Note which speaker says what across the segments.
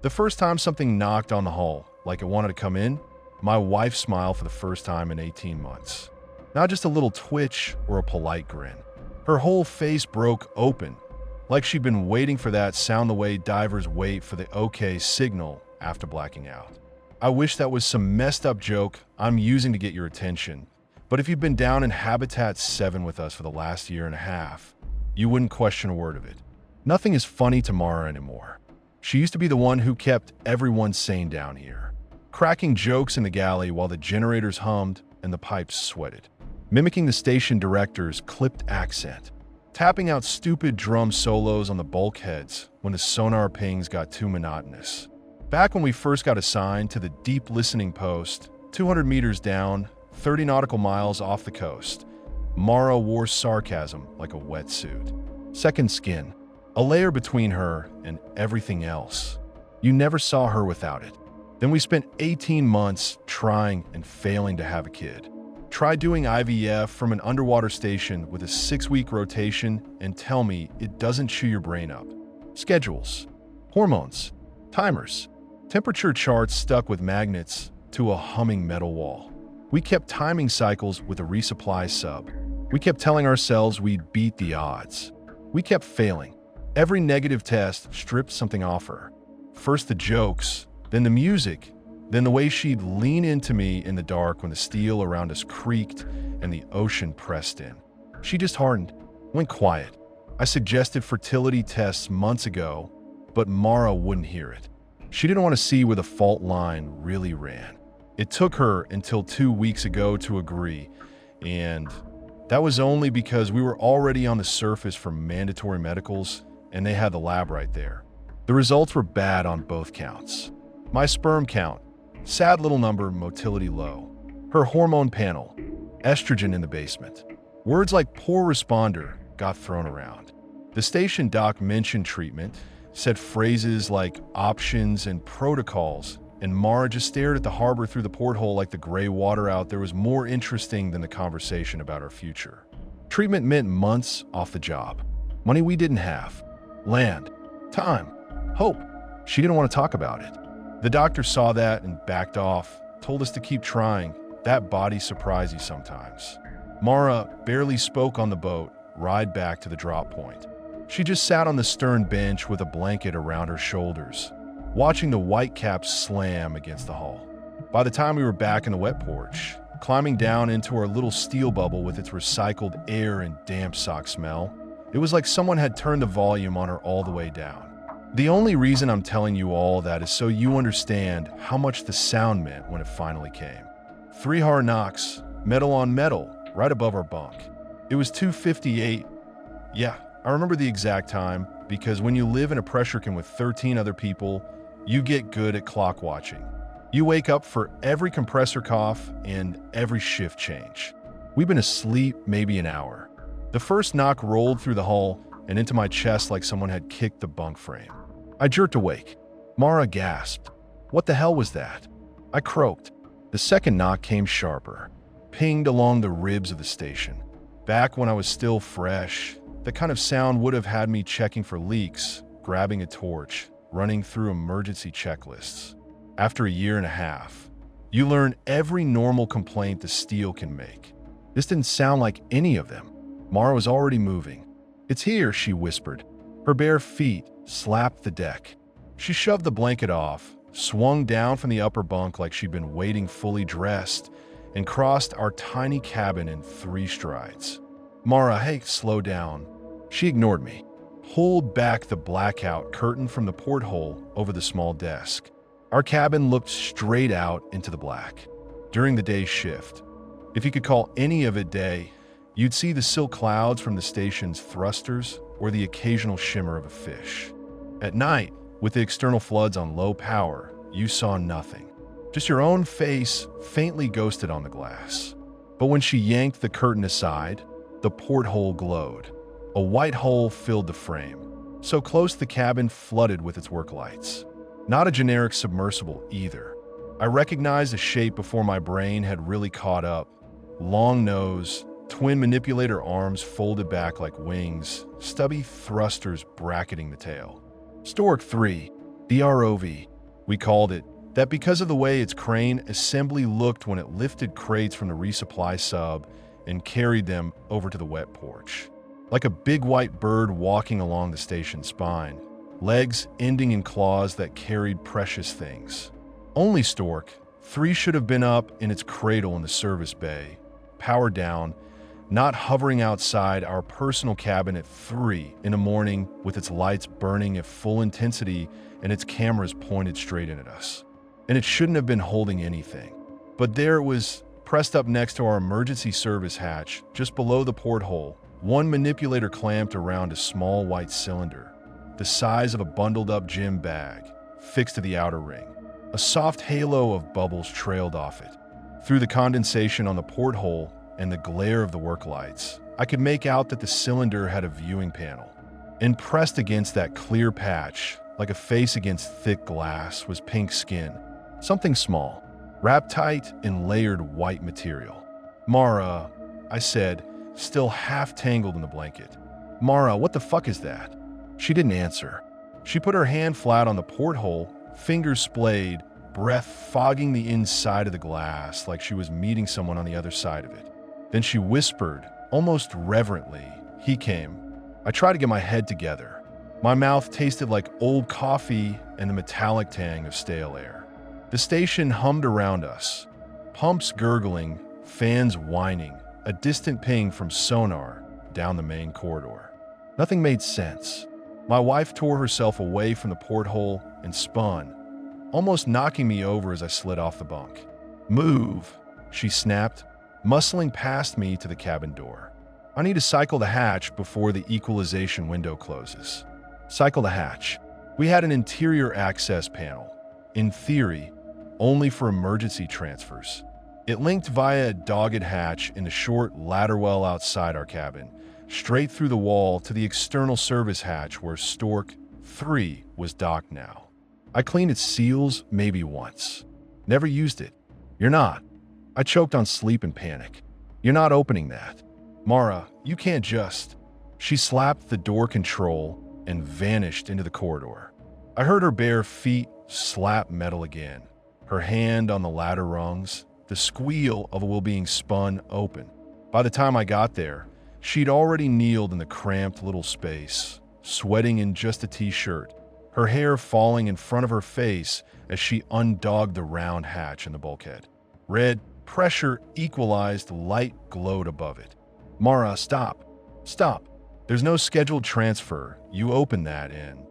Speaker 1: The first time something knocked on the hull, like it wanted to come in, my wife smiled for the first time in 18 months. Not just a little twitch or a polite grin. Her whole face broke open, like she'd been waiting for that sound the way divers wait for the OK signal after blacking out. I wish that was some messed up joke I'm using to get your attention, but if you've been down in Habitat 7 with us for the last year and a half, you wouldn't question a word of it. Nothing is funny to Mara anymore. She used to be the one who kept everyone sane down here, cracking jokes in the galley while the generators hummed and the pipes sweated, mimicking the station director's clipped accent, tapping out stupid drum solos on the bulkheads when the sonar pings got too monotonous. Back when we first got assigned to the deep listening post, 200 meters down, 30 nautical miles off the coast, Mara wore sarcasm like a wetsuit. Second skin, a layer between her and everything else. You never saw her without it. Then we spent 18 months trying and failing to have a kid. Try doing IVF from an underwater station with a 6-week rotation and tell me it doesn't chew your brain up. Schedules, hormones, timers, temperature charts stuck with magnets to a humming metal wall. We kept timing cycles with a resupply sub. We kept telling ourselves we'd beat the odds. We kept failing. Every negative test stripped something off her. First the jokes, then the music, then the way she'd lean into me in the dark when the steel around us creaked and the ocean pressed in. She just hardened, went quiet. I suggested fertility tests months ago, but Mara wouldn't hear it. She didn't want to see where the fault line really ran. It took her until 2 weeks ago to agree, and that was only because we were already on the surface for mandatory medicals and they had the lab right there. The results were bad on both counts. My sperm count, sad little number, motility low. Her hormone panel, estrogen in the basement. Words like poor responder got thrown around. The station doc mentioned treatment, said phrases like options and protocols, and Mara just stared at the harbor through the porthole like the gray water out there was more interesting than the conversation about our future. Treatment meant months off the job. Money we didn't have. Land. Time. Hope. She didn't want to talk about it. The doctor saw that and backed off, told us to keep trying. That body surprises you sometimes. Mara barely spoke on the boat, ride back to the drop point. She just sat on the stern bench with a blanket around her shoulders, watching the whitecaps slam against the hull. By the time we were back in the wet porch, climbing down into our little steel bubble with its recycled air and damp sock smell, it was like someone had turned the volume on her all the way down. The only reason I'm telling you all that is so you understand how much the sound meant when it finally came. 3 hard knocks, metal on metal, right above our bunk. It was 2:58. Yeah, I remember the exact time, because when you live in a pressure can with 13 other people, you get good at clock watching. You wake up for every compressor cough and every shift change. We've been asleep maybe an hour. The first knock rolled through the hull and into my chest like someone had kicked the bunk frame. I jerked awake. Mara gasped. What the hell was that? I croaked. The second knock came sharper, pinged along the ribs of the station. Back when I was still fresh, the kind of sound would have had me checking for leaks, grabbing a torch, running through emergency checklists. After a year and a half, you learn every normal complaint the steel can make. This didn't sound like any of them. Mara was already moving. It's here, she whispered. Her bare feet slapped the deck. She shoved the blanket off, swung down from the upper bunk like she'd been waiting fully dressed, and crossed our tiny cabin in 3 strides. Mara, hey, slow down. She ignored me, pulled back the blackout curtain from the porthole over the small desk. Our cabin looked straight out into the black. During the day shift, if you could call any of it day, you'd see the silk clouds from the station's thrusters or the occasional shimmer of a fish. At night, with the external floods on low power, you saw nothing. Just your own face faintly ghosted on the glass. But when she yanked the curtain aside, the porthole glowed. A white hole filled the frame, so close the cabin flooded with its work lights. Not a generic submersible either. I recognized the shape before my brain had really caught up. Long nose, twin manipulator arms folded back like wings, stubby thrusters bracketing the tail. Stork 3, the ROV. We called it that because of the way its crane assembly looked when it lifted crates from the resupply sub and carried them over to the wet porch. Like a big white bird walking along the station spine, legs ending in claws that carried precious things. Only Stork 3 should have been up in its cradle in the service bay, power down, not hovering outside our personal cabin at 3 in the morning with its lights burning at full intensity and its cameras pointed straight in at us. And it shouldn't have been holding anything. But there it was, pressed up next to our emergency service hatch, just below the porthole, one manipulator clamped around a small white cylinder, the size of a bundled-up gym bag, fixed to the outer ring. A soft halo of bubbles trailed off it. Through the condensation on the porthole and the glare of the work lights, I could make out that the cylinder had a viewing panel. And pressed against that clear patch, like a face against thick glass, was pink skin. Something small, wrapped tight in layered white material. "Mara," I said, still half tangled in the blanket. "Mara, what the fuck is that?" She didn't answer. She put her hand flat on the porthole, fingers splayed, breath fogging the inside of the glass like she was meeting someone on the other side of it. Then she whispered, almost reverently, "He came." I tried to get my head together. My mouth tasted like old coffee and the metallic tang of stale air. The station hummed around us, pumps gurgling, fans whining, a distant ping from sonar down the main corridor. Nothing made sense. My wife tore herself away from the porthole and spun, almost knocking me over as I slid off the bunk. "Move," she snapped, muscling past me to the cabin door. "I need to cycle the hatch before the equalization window closes." Cycle the hatch. We had an interior access panel, in theory, only for emergency transfers. It linked via a dogged hatch in the short ladder well outside our cabin, straight through the wall to the external service hatch where Stork 3 was docked now. I cleaned its seals maybe once. Never used it. "You're not." I choked on sleep and panic. "You're not opening that. Mara, you can't just." She slapped the door control and vanished into the corridor. I heard her bare feet slap metal again, her hand on the ladder rungs, the squeal of a wheel being spun open. By the time I got there, she'd already kneeled in the cramped little space, sweating in just a t-shirt, her hair falling in front of her face as she undogged the round hatch in the bulkhead. Red pressure equalized light glowed above it. "Mara, stop. Stop. There's no scheduled transfer. You open that in."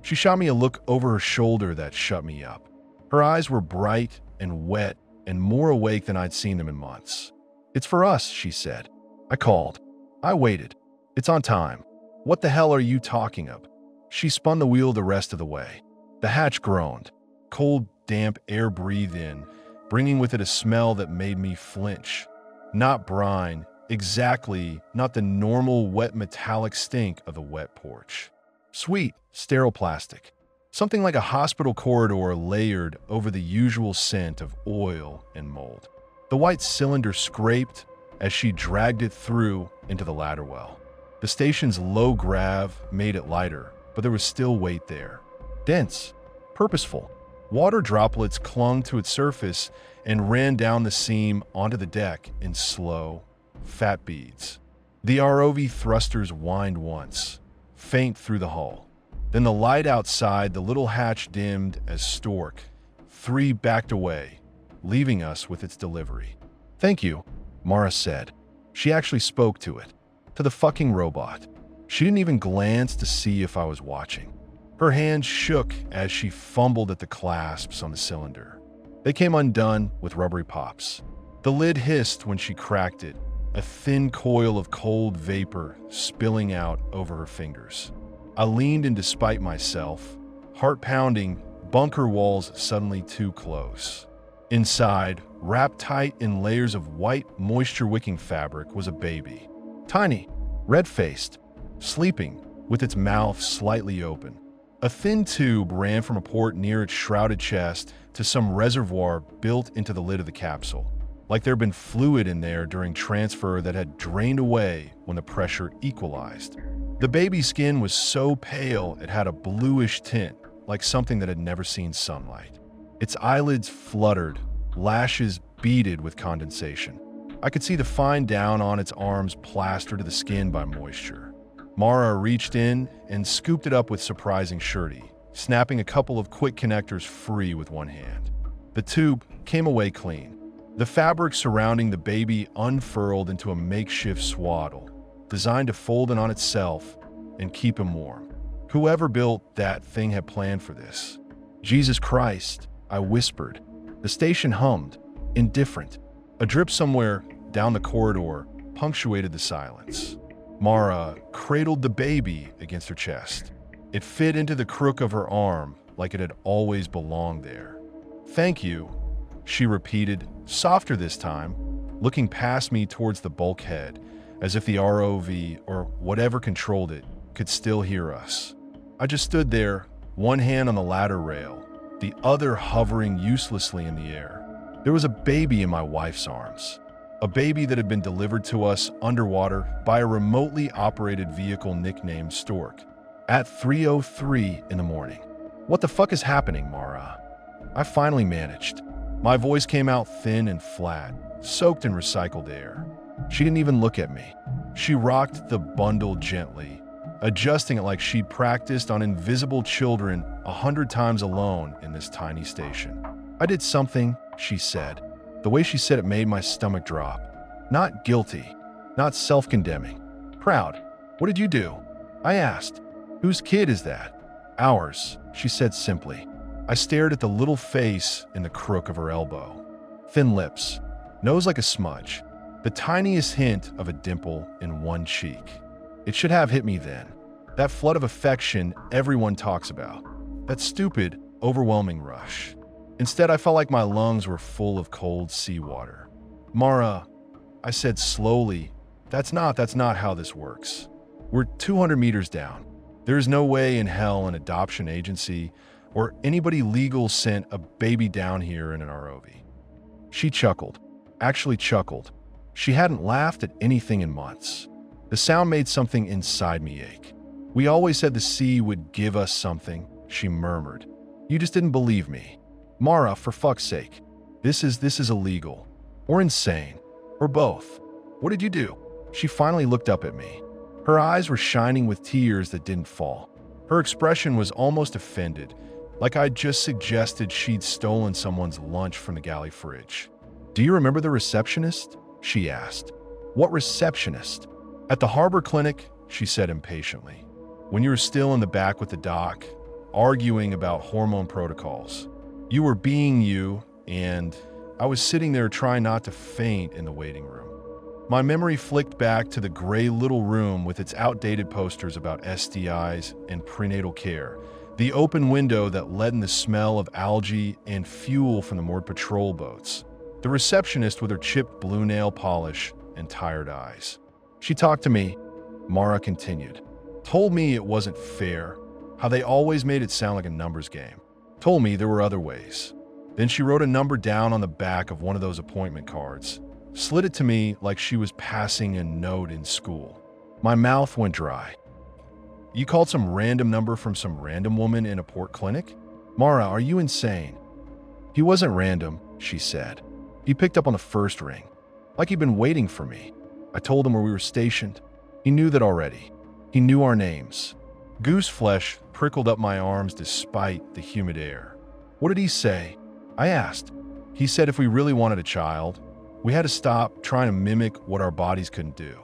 Speaker 1: She shot me a look over her shoulder that shut me up. Her eyes were bright and wet and more awake than I'd seen them in months. "It's for us," she said. I called. I waited. "It's on time." "What the hell are you talking of?" She spun the wheel the rest of the way. The hatch groaned. Cold, damp air breathed in, bringing with it a smell that made me flinch. Not brine, exactly, not the normal wet metallic stink of the wet porch. Sweet, sterile plastic. Something like a hospital corridor layered over the usual scent of oil and mold. The white cylinder scraped as she dragged it through into the ladder well. The station's low grav made it lighter, but there was still weight there. Dense, purposeful. Water droplets clung to its surface and ran down the seam onto the deck in slow, fat beads. The ROV thrusters whined once, faint through the hull. Then the light outside the little hatch dimmed as Stork 3 backed away, leaving us with its delivery. "Thank you," Mara said. She actually spoke to it, to the fucking robot. She didn't even glance to see if I was watching. Her hand shook as she fumbled at the clasps on the cylinder. They came undone with rubbery pops. The lid hissed when she cracked it, a thin coil of cold vapor spilling out over her fingers. I leaned in despite myself, heart pounding, bunker walls suddenly too close. Inside, wrapped tight in layers of white, moisture-wicking fabric, was a baby. Tiny, red-faced, sleeping, with its mouth slightly open. A thin tube ran from a port near its shrouded chest to some reservoir built into the lid of the capsule, like there'd been fluid in there during transfer that had drained away when the pressure equalized. The baby's skin was so pale it had a bluish tint, like something that had never seen sunlight. Its eyelids fluttered, lashes beaded with condensation. I could see the fine down on its arms plastered to the skin by moisture. Mara reached in and scooped it up with surprising surety, snapping a couple of quick connectors free with one hand. The tube came away clean. The fabric surrounding the baby unfurled into a makeshift swaddle, designed to fold in on itself and keep him warm. Whoever built that thing had planned for this. Jesus Christ, I whispered. The station hummed, indifferent. A drip somewhere down the corridor punctuated the silence. Mara cradled the baby against her chest. It fit into the crook of her arm like it had always belonged there. "Thank you," she repeated, softer this time, looking past me towards the bulkhead, as if the ROV, or whatever controlled it, could still hear us. I just stood there, one hand on the ladder rail, the other hovering uselessly in the air. There was a baby in my wife's arms. A baby that had been delivered to us underwater by a remotely operated vehicle nicknamed Stork at 3:03 in the morning. "What the fuck is happening, Mara?" I finally managed. My voice came out thin and flat, soaked in recycled air. She didn't even look at me. She rocked the bundle gently, adjusting it like she'd practiced on invisible children 100 times alone in this tiny station. "I did something," she said. The way she said it made my stomach drop. Not guilty, not self-condemning. Proud. "What did you do?" I asked. "Whose kid is that?" "Ours," she said simply. I stared at the little face in the crook of her elbow. Thin lips, nose like a smudge, the tiniest hint of a dimple in one cheek. It should have hit me then. That flood of affection everyone talks about. That stupid, overwhelming rush. Instead, I felt like my lungs were full of cold seawater. "Mara," I said slowly, that's not how this works. We're 200 meters down. There's no way in hell an adoption agency or anybody legal sent a baby down here in an ROV." She chuckled. Actually chuckled. She hadn't laughed at anything in months. The sound made something inside me ache. "We always said the sea would give us something," she murmured. "You just didn't believe me. Mara, for fuck's sake. This is illegal. Or insane. Or both. What did you do?" She finally looked up at me. Her eyes were shining with tears that didn't fall. Her expression was almost offended, like I'd just suggested she'd stolen someone's lunch from the galley fridge. "Do you remember the receptionist?" she asked. "What receptionist?" "At the harbor clinic," she said impatiently. "When you were still in the back with the doc, arguing about hormone protocols. You were being you, and I was sitting there trying not to faint in the waiting room." My memory flicked back to the gray little room with its outdated posters about STIs and prenatal care, the open window that let in the smell of algae and fuel from the moored patrol boats, the receptionist with her chipped blue nail polish and tired eyes. "She talked to me," Mara continued. "Told me it wasn't fair, how they always made it sound like a numbers game. Told me there were other ways. Then she wrote a number down on the back of one of those appointment cards, slid it to me like she was passing a note in school. My mouth went dry. You called some random number from some random woman in a port clinic? Mara, are you insane?" "He wasn't random," she said. "He picked up on the first ring, like he'd been waiting for me. I told him where we were stationed. He knew that already. He knew our names." Goose flesh prickled up my arms despite the humid air. "What did he say?" I asked. "He said if we really wanted a child, we had to stop trying to mimic what our bodies couldn't do.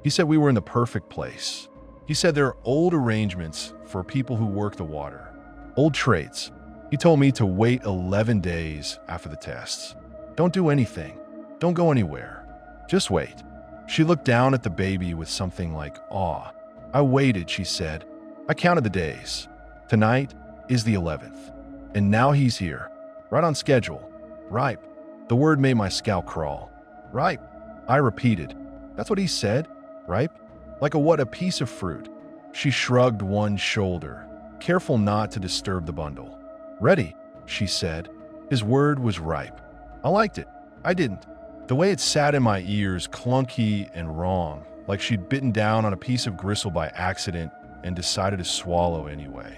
Speaker 1: He said we were in the perfect place. He said there are old arrangements for people who work the water. Old traits. He told me to wait 11 days after the tests. Don't do anything. Don't go anywhere. Just wait." She looked down at the baby with something like awe. "I waited," she said. "I counted the days. Tonight is the 11th. And now he's here. Right on schedule. Ripe." The word made my scalp crawl. "Ripe," I repeated. "That's what he said? Ripe? Like a piece of fruit." She shrugged one shoulder, careful not to disturb the bundle. "Ready," she said. His word was ripe. I liked it. I didn't. The way it sat in my ears, clunky and wrong, like she'd bitten down on a piece of gristle by accident and decided to swallow anyway.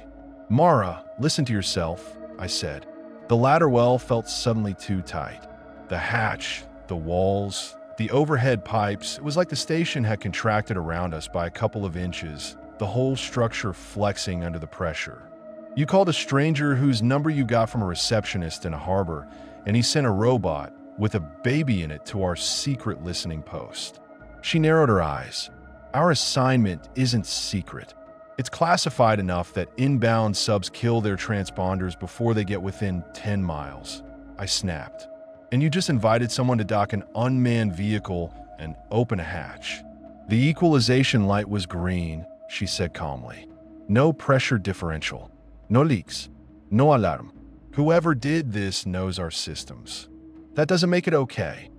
Speaker 1: "Mara, listen to yourself," I said. The ladder well felt suddenly too tight. The hatch, the walls, the overhead pipes, it was like the station had contracted around us by a couple of inches, the whole structure flexing under the pressure. You called a stranger whose number you got from a receptionist in a harbor, and he sent a robot with a baby in it to our secret listening post. She narrowed her eyes. Our assignment isn't secret. It's classified enough that inbound subs kill their transponders before they get within 10 miles. I snapped. And you just invited someone to dock an unmanned vehicle and open a hatch. The equalization light was green, she said calmly. No pressure differential. No leaks. No alarm. Whoever did this knows our systems. That doesn't make it okay.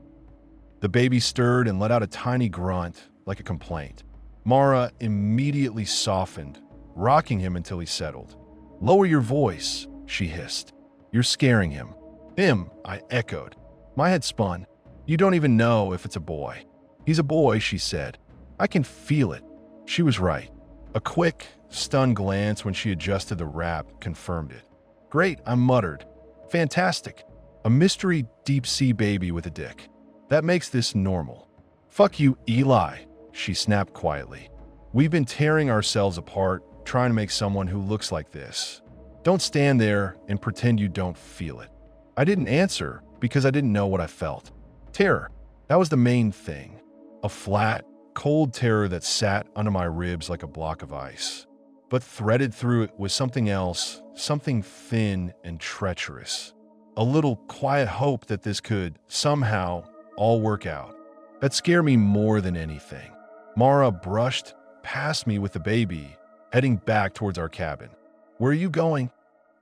Speaker 1: The baby stirred and let out a tiny grunt, like a complaint. Mara immediately softened, rocking him until he settled. Lower your voice, she hissed. You're scaring him. Him, I echoed. My head spun. You don't even know if it's a boy. He's a boy, she said. I can feel it. She was right. A quick, stunned glance when she adjusted the wrap confirmed it. Great, I muttered. Fantastic. A mystery deep-sea baby with a dick. That makes this normal. Fuck you, Eli, she snapped quietly. We've been tearing ourselves apart, trying to make someone who looks like this. Don't stand there and pretend you don't feel it. I didn't answer because I didn't know what I felt. Terror. That was the main thing. A flat, cold terror that sat under my ribs like a block of ice. But threaded through it was something else, something thin and treacherous. A little quiet hope that this could, somehow, all work out. That scared me more than anything. Mara brushed past me with the baby, heading back towards our cabin. Where are you going?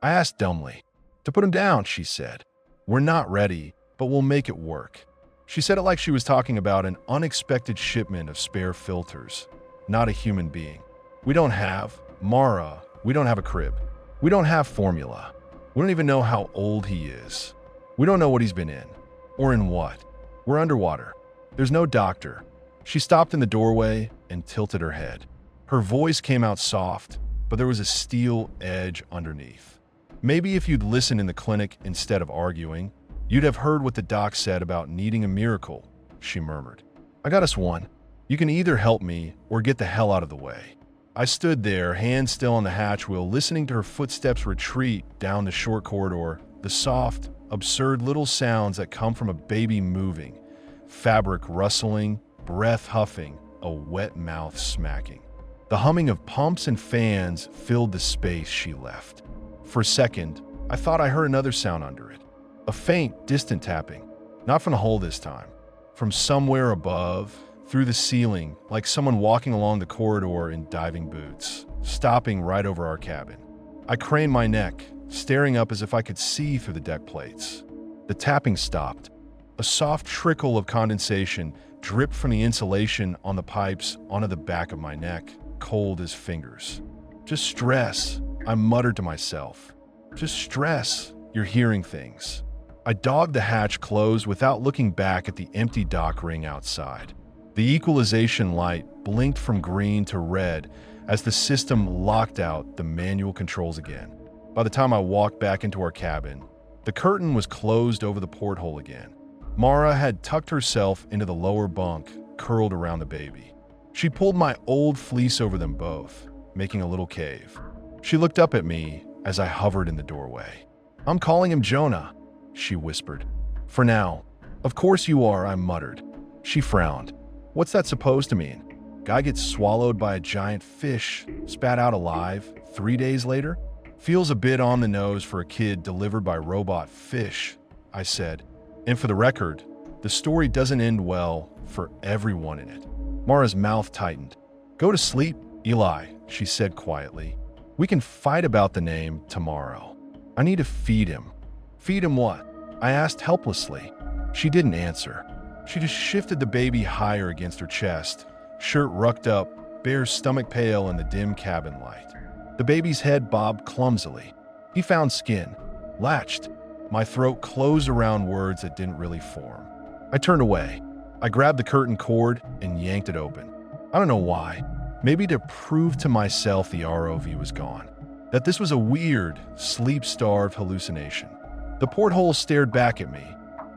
Speaker 1: I asked dumbly. To put him down, she said. We're not ready, but we'll make it work. She said it like she was talking about an unexpected shipment of spare filters, not a human being. We don't have a crib. We don't have formula. We don't even know how old he is. We don't know what he's been in. Or in what. We're underwater. There's no doctor. She stopped in the doorway and tilted her head. Her voice came out soft, but there was a steel edge underneath. Maybe if you'd listened in the clinic instead of arguing, you'd have heard what the doc said about needing a miracle, she murmured. I got us one. You can either help me or get the hell out of the way. I stood there, hands still on the hatch wheel, listening to her footsteps retreat down the short corridor, the soft, absurd little sounds that come from a baby moving, fabric rustling, breath huffing, a wet mouth smacking. The humming of pumps and fans filled the space she left. For a second, I thought I heard another sound under it. A faint, distant tapping. Not from the hole this time. From somewhere above, through the ceiling, like someone walking along the corridor in diving boots, stopping right over our cabin. I craned my neck, staring up as if I could see through the deck plates. The tapping stopped. A soft trickle of condensation dripped from the insulation on the pipes onto the back of my neck, cold as fingers. Just stress, I muttered to myself. Just stress, you're hearing things. I dogged the hatch closed without looking back at the empty dock ring outside. The equalization light blinked from green to red as the system locked out the manual controls again. By the time I walked back into our cabin, the curtain was closed over the porthole again. Mara had tucked herself into the lower bunk, curled around the baby. She pulled my old fleece over them both, making a little cave. She looked up at me as I hovered in the doorway. I'm calling him Jonah, she whispered. For now. Of course you are, I muttered. She frowned. What's that supposed to mean? Guy gets swallowed by a giant fish, spat out alive, 3 days later? Feels a bit on the nose for a kid delivered by robot fish, I said. And for the record, the story doesn't end well for everyone in it. Mara's mouth tightened. Go to sleep, Eli, she said quietly. We can fight about the name tomorrow. I need to feed him. Feed him what? I asked helplessly. She didn't answer. She just shifted the baby higher against her chest, shirt rucked up, bare stomach pale in the dim cabin light. The baby's head bobbed clumsily. He found skin, latched. My throat closed around words that didn't really form. I turned away. I grabbed the curtain cord and yanked it open. I don't know why. Maybe to prove to myself the ROV was gone. That this was a weird, sleep-starved hallucination. The porthole stared back at me,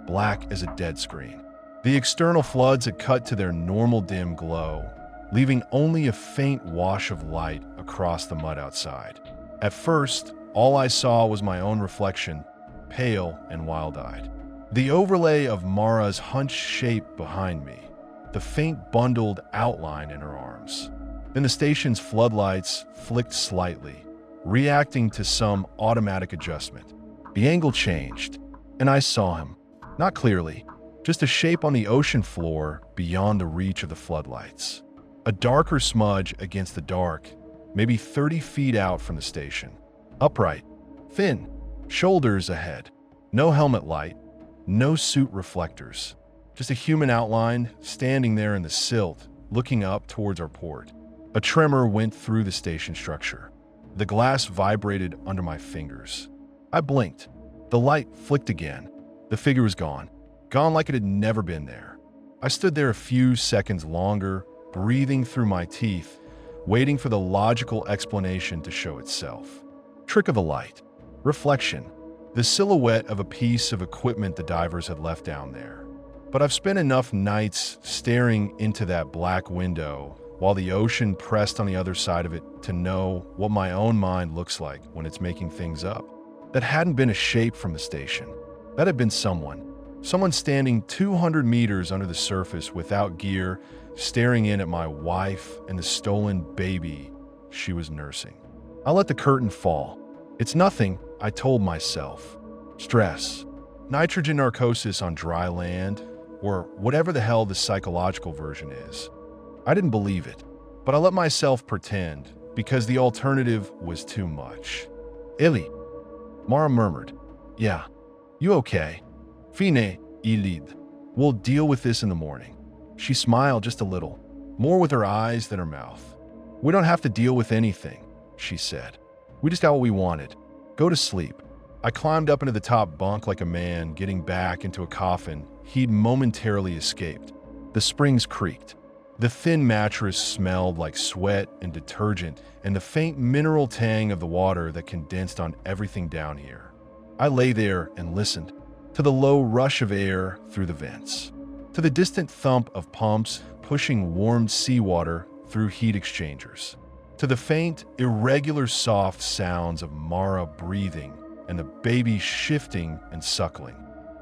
Speaker 1: black as a dead screen. The external floods had cut to their normal dim glow, leaving only a faint wash of light across the mud outside. At first, all I saw was my own reflection, pale and wild-eyed. The overlay of Mara's hunched shape behind me, the faint bundled outline in her arms. Then the station's floodlights flicked slightly, reacting to some automatic adjustment. The angle changed, and I saw him. Not clearly, just a shape on the ocean floor beyond the reach of the floodlights. A darker smudge against the dark, maybe 30 feet out from the station. Upright, thin, shoulders ahead. No helmet light, no suit reflectors. Just a human outline standing there in the silt, looking up towards our port. A tremor went through the station structure. The glass vibrated under my fingers. I blinked. The light flicked again. The figure was gone. Gone like it had never been there. I stood there a few seconds longer, breathing through my teeth, waiting for the logical explanation to show itself. Trick of the light. Reflection. The silhouette of a piece of equipment the divers had left down there. But I've spent enough nights staring into that black window while the ocean pressed on the other side of it to know what my own mind looks like when it's making things up. That hadn't been a shape from the station. That had been someone. Someone standing 200 meters under the surface without gear, staring in at my wife and the stolen baby she was nursing. I let the curtain fall. It's nothing, I told myself. Stress. Nitrogen narcosis on dry land, or whatever the hell the psychological version is. I didn't believe it, but I let myself pretend because the alternative was too much. Ellie, Mara murmured. Yeah, you okay? Fine, ilid. We'll deal with this in the morning. She smiled just a little, more with her eyes than her mouth. We don't have to deal with anything, she said. We just got what we wanted. Go to sleep. I climbed up into the top bunk like a man getting back into a coffin he'd momentarily escaped. The springs creaked. The thin mattress smelled like sweat and detergent and the faint mineral tang of the water that condensed on everything down here. I lay there and listened to the low rush of air through the vents, to the distant thump of pumps pushing warmed seawater through heat exchangers, to the faint, irregular soft sounds of Mara breathing and the baby shifting and suckling.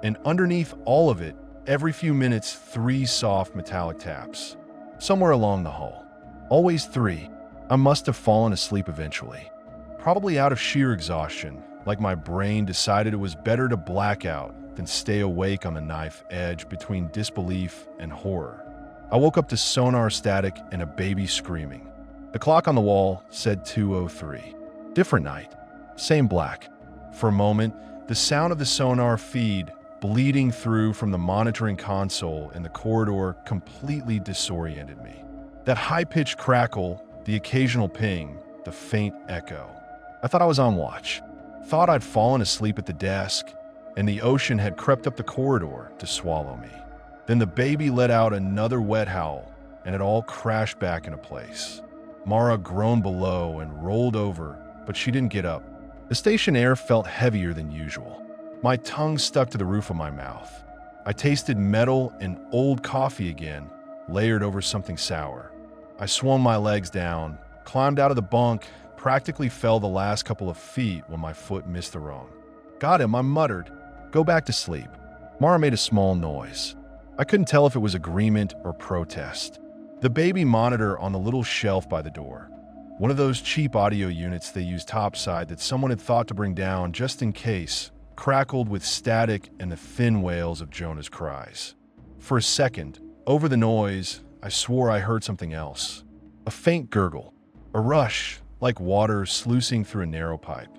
Speaker 1: And underneath all of it, every few minutes, 3 soft metallic taps. Somewhere along the hull. Always 3. I must have fallen asleep eventually. Probably out of sheer exhaustion, like my brain decided it was better to black out than stay awake on the knife edge between disbelief and horror. I woke up to sonar static and a baby screaming. The clock on the wall said 2:03. Different night. Same black. For a moment, the sound of the sonar feed bleeding through from the monitoring console in the corridor completely disoriented me. That high-pitched crackle, the occasional ping, the faint echo. I thought I was on watch. Thought I'd fallen asleep at the desk, and the ocean had crept up the corridor to swallow me. Then the baby let out another wet howl, and it all crashed back into place. Mara groaned below and rolled over, but she didn't get up. The station air felt heavier than usual. My tongue stuck to the roof of my mouth. I tasted metal and old coffee again, layered over something sour. I swung my legs down, climbed out of the bunk, practically fell the last couple of feet when my foot missed the rung. Got him, I muttered. Go back to sleep. Mara made a small noise. I couldn't tell if it was agreement or protest. The baby monitor on the little shelf by the door. One of those cheap audio units they use topside that someone had thought to bring down just in case, crackled with static and the thin wails of Jonah's cries. For a second, over the noise, I swore I heard something else. A faint gurgle, a rush, like water sluicing through a narrow pipe.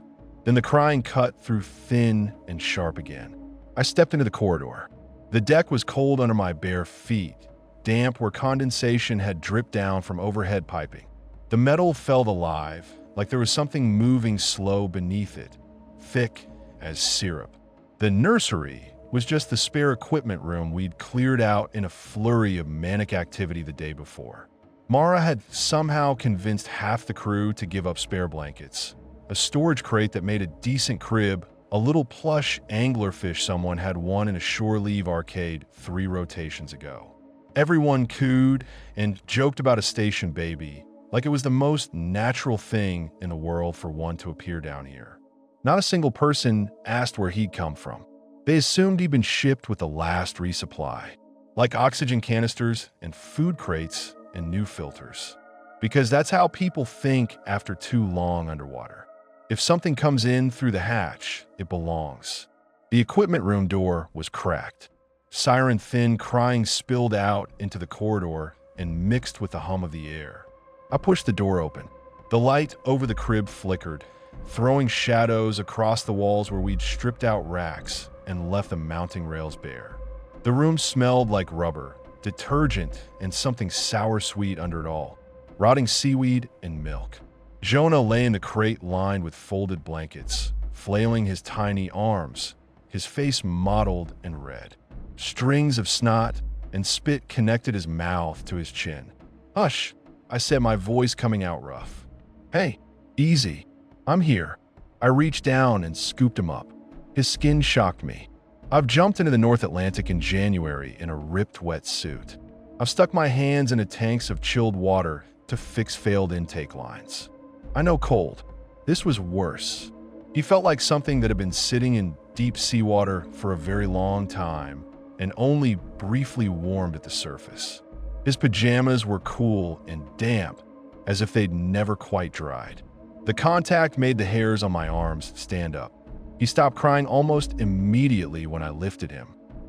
Speaker 1: Then the crying cut through thin and sharp again. I stepped into the corridor. The deck was cold under my bare feet, damp where condensation had dripped down from overhead piping. The metal felt alive, like there was something moving slow beneath it, thick as syrup. The nursery was just the spare equipment room we'd cleared out in a flurry of manic activity the day before. Mara had somehow convinced half the crew to give up spare blankets, a storage crate that made a decent crib, A little plush anglerfish someone had won in a shore leave arcade 3 rotations ago. Everyone cooed and joked about a station baby, like it was the most natural thing in the world for one to appear down here. Not a single person asked where he'd come from. They assumed he'd been shipped with the last resupply, like oxygen canisters and food crates and new filters. Because that's how people think after too long underwater. If something comes in through the hatch, it belongs. The equipment room door was cracked. Siren-thin crying spilled out into the corridor and mixed with the hum of the air. I pushed the door open. The light over the crib flickered, throwing shadows across the walls where we'd stripped out racks and left the mounting rails bare. The room smelled like rubber, detergent, and something sour-sweet under it all. Rotting seaweed and milk. Jonah lay in the crate lined with folded blankets, flailing his tiny arms, his face mottled and red. Strings of snot and spit connected his mouth to his chin. "Hush," I said, my voice coming out rough. "Hey, easy. I'm here." I reached down and scooped him up. His skin shocked me. I've jumped into the North Atlantic in January in a ripped wet suit. I've stuck my hands into tanks of chilled water to fix failed intake lines. I know cold. This was worse. He felt like something that had been sitting in deep seawater for a very long time and only briefly warmed at the surface. His pajamas were cool and damp, as if they'd never quite dried. The contact made the hairs on my arms stand up. He stopped crying almost immediately when I lifted him.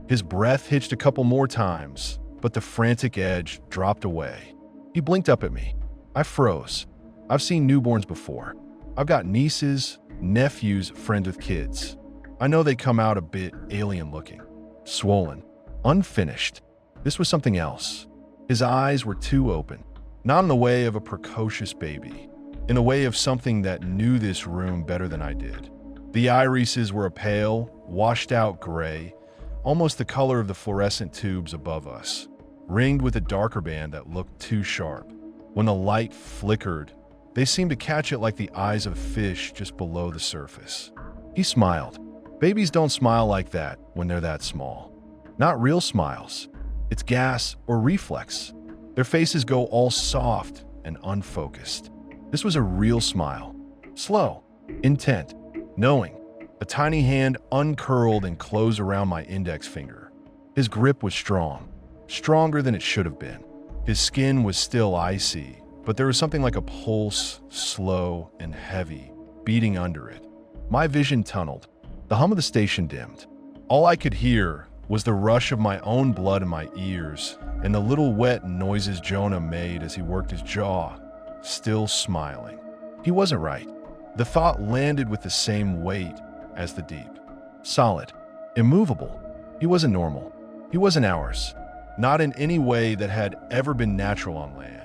Speaker 1: His breath hitched a couple more times, but the frantic edge dropped away. He blinked up at me. I froze. I've seen newborns before. I've got nieces, nephews, friends with kids. I know they come out a bit alien-looking, swollen, unfinished. This was something else. His eyes were too open, not in the way of a precocious baby, in the way of something that knew this room better than I did. The irises were a pale, washed-out gray, almost the color of the fluorescent tubes above us, ringed with a darker band that looked too sharp. When the light flickered, they seemed to catch it like the eyes of a fish just below the surface. He smiled. Babies don't smile like that when they're that small. Not real smiles. It's gas or reflex. Their faces go all soft and unfocused. This was a real smile. Slow, intent, knowing. A tiny hand uncurled and closed around my index finger. His grip was strong, stronger than it should have been. His skin was still icy, but there was something like a pulse, slow and heavy, beating under it. My vision tunneled. The hum of the station dimmed. All I could hear was the rush of my own blood in my ears and the little wet noises Jonah made as he worked his jaw, still smiling. He wasn't right. The thought landed with the same weight as the deep. Solid. Immovable. He wasn't normal. He wasn't ours. Not in any way that had ever been natural on land.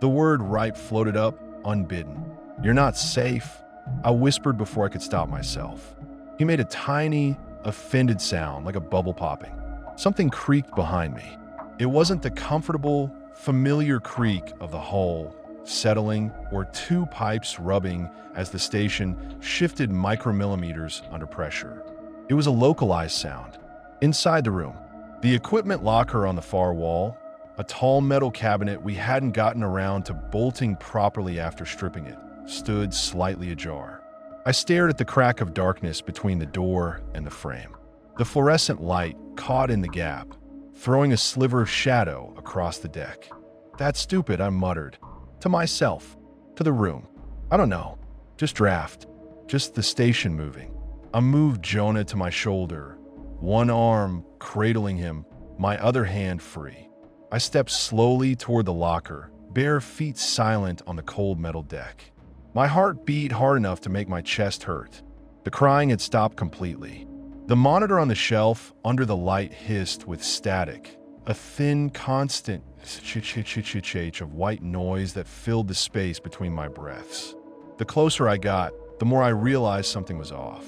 Speaker 1: The word "ripe" floated up, unbidden. "You're not safe," I whispered before I could stop myself. He made a tiny, offended sound like a bubble popping. Something creaked behind me. It wasn't the comfortable, familiar creak of the hull settling or two pipes rubbing as the station shifted micromillimeters under pressure. It was a localized sound. Inside the room, the equipment locker on the far wall, a tall metal cabinet we hadn't gotten around to bolting properly after stripping it, stood slightly ajar. I stared at the crack of darkness between the door and the frame. The fluorescent light caught in the gap, throwing a sliver of shadow across the deck. "That's stupid," I muttered. To myself. To the room. I don't know. Just draft. Just the station moving. I moved Jonah to my shoulder, one arm cradling him, my other hand free. I stepped slowly toward the locker, bare feet silent on the cold metal deck. My heart beat hard enough to make my chest hurt. The crying had stopped completely. The monitor on the shelf under the light hissed with static, a thin, constant ch-ch-ch-ch-ch of white noise that filled the space between my breaths. The closer I got, the more I realized something was off.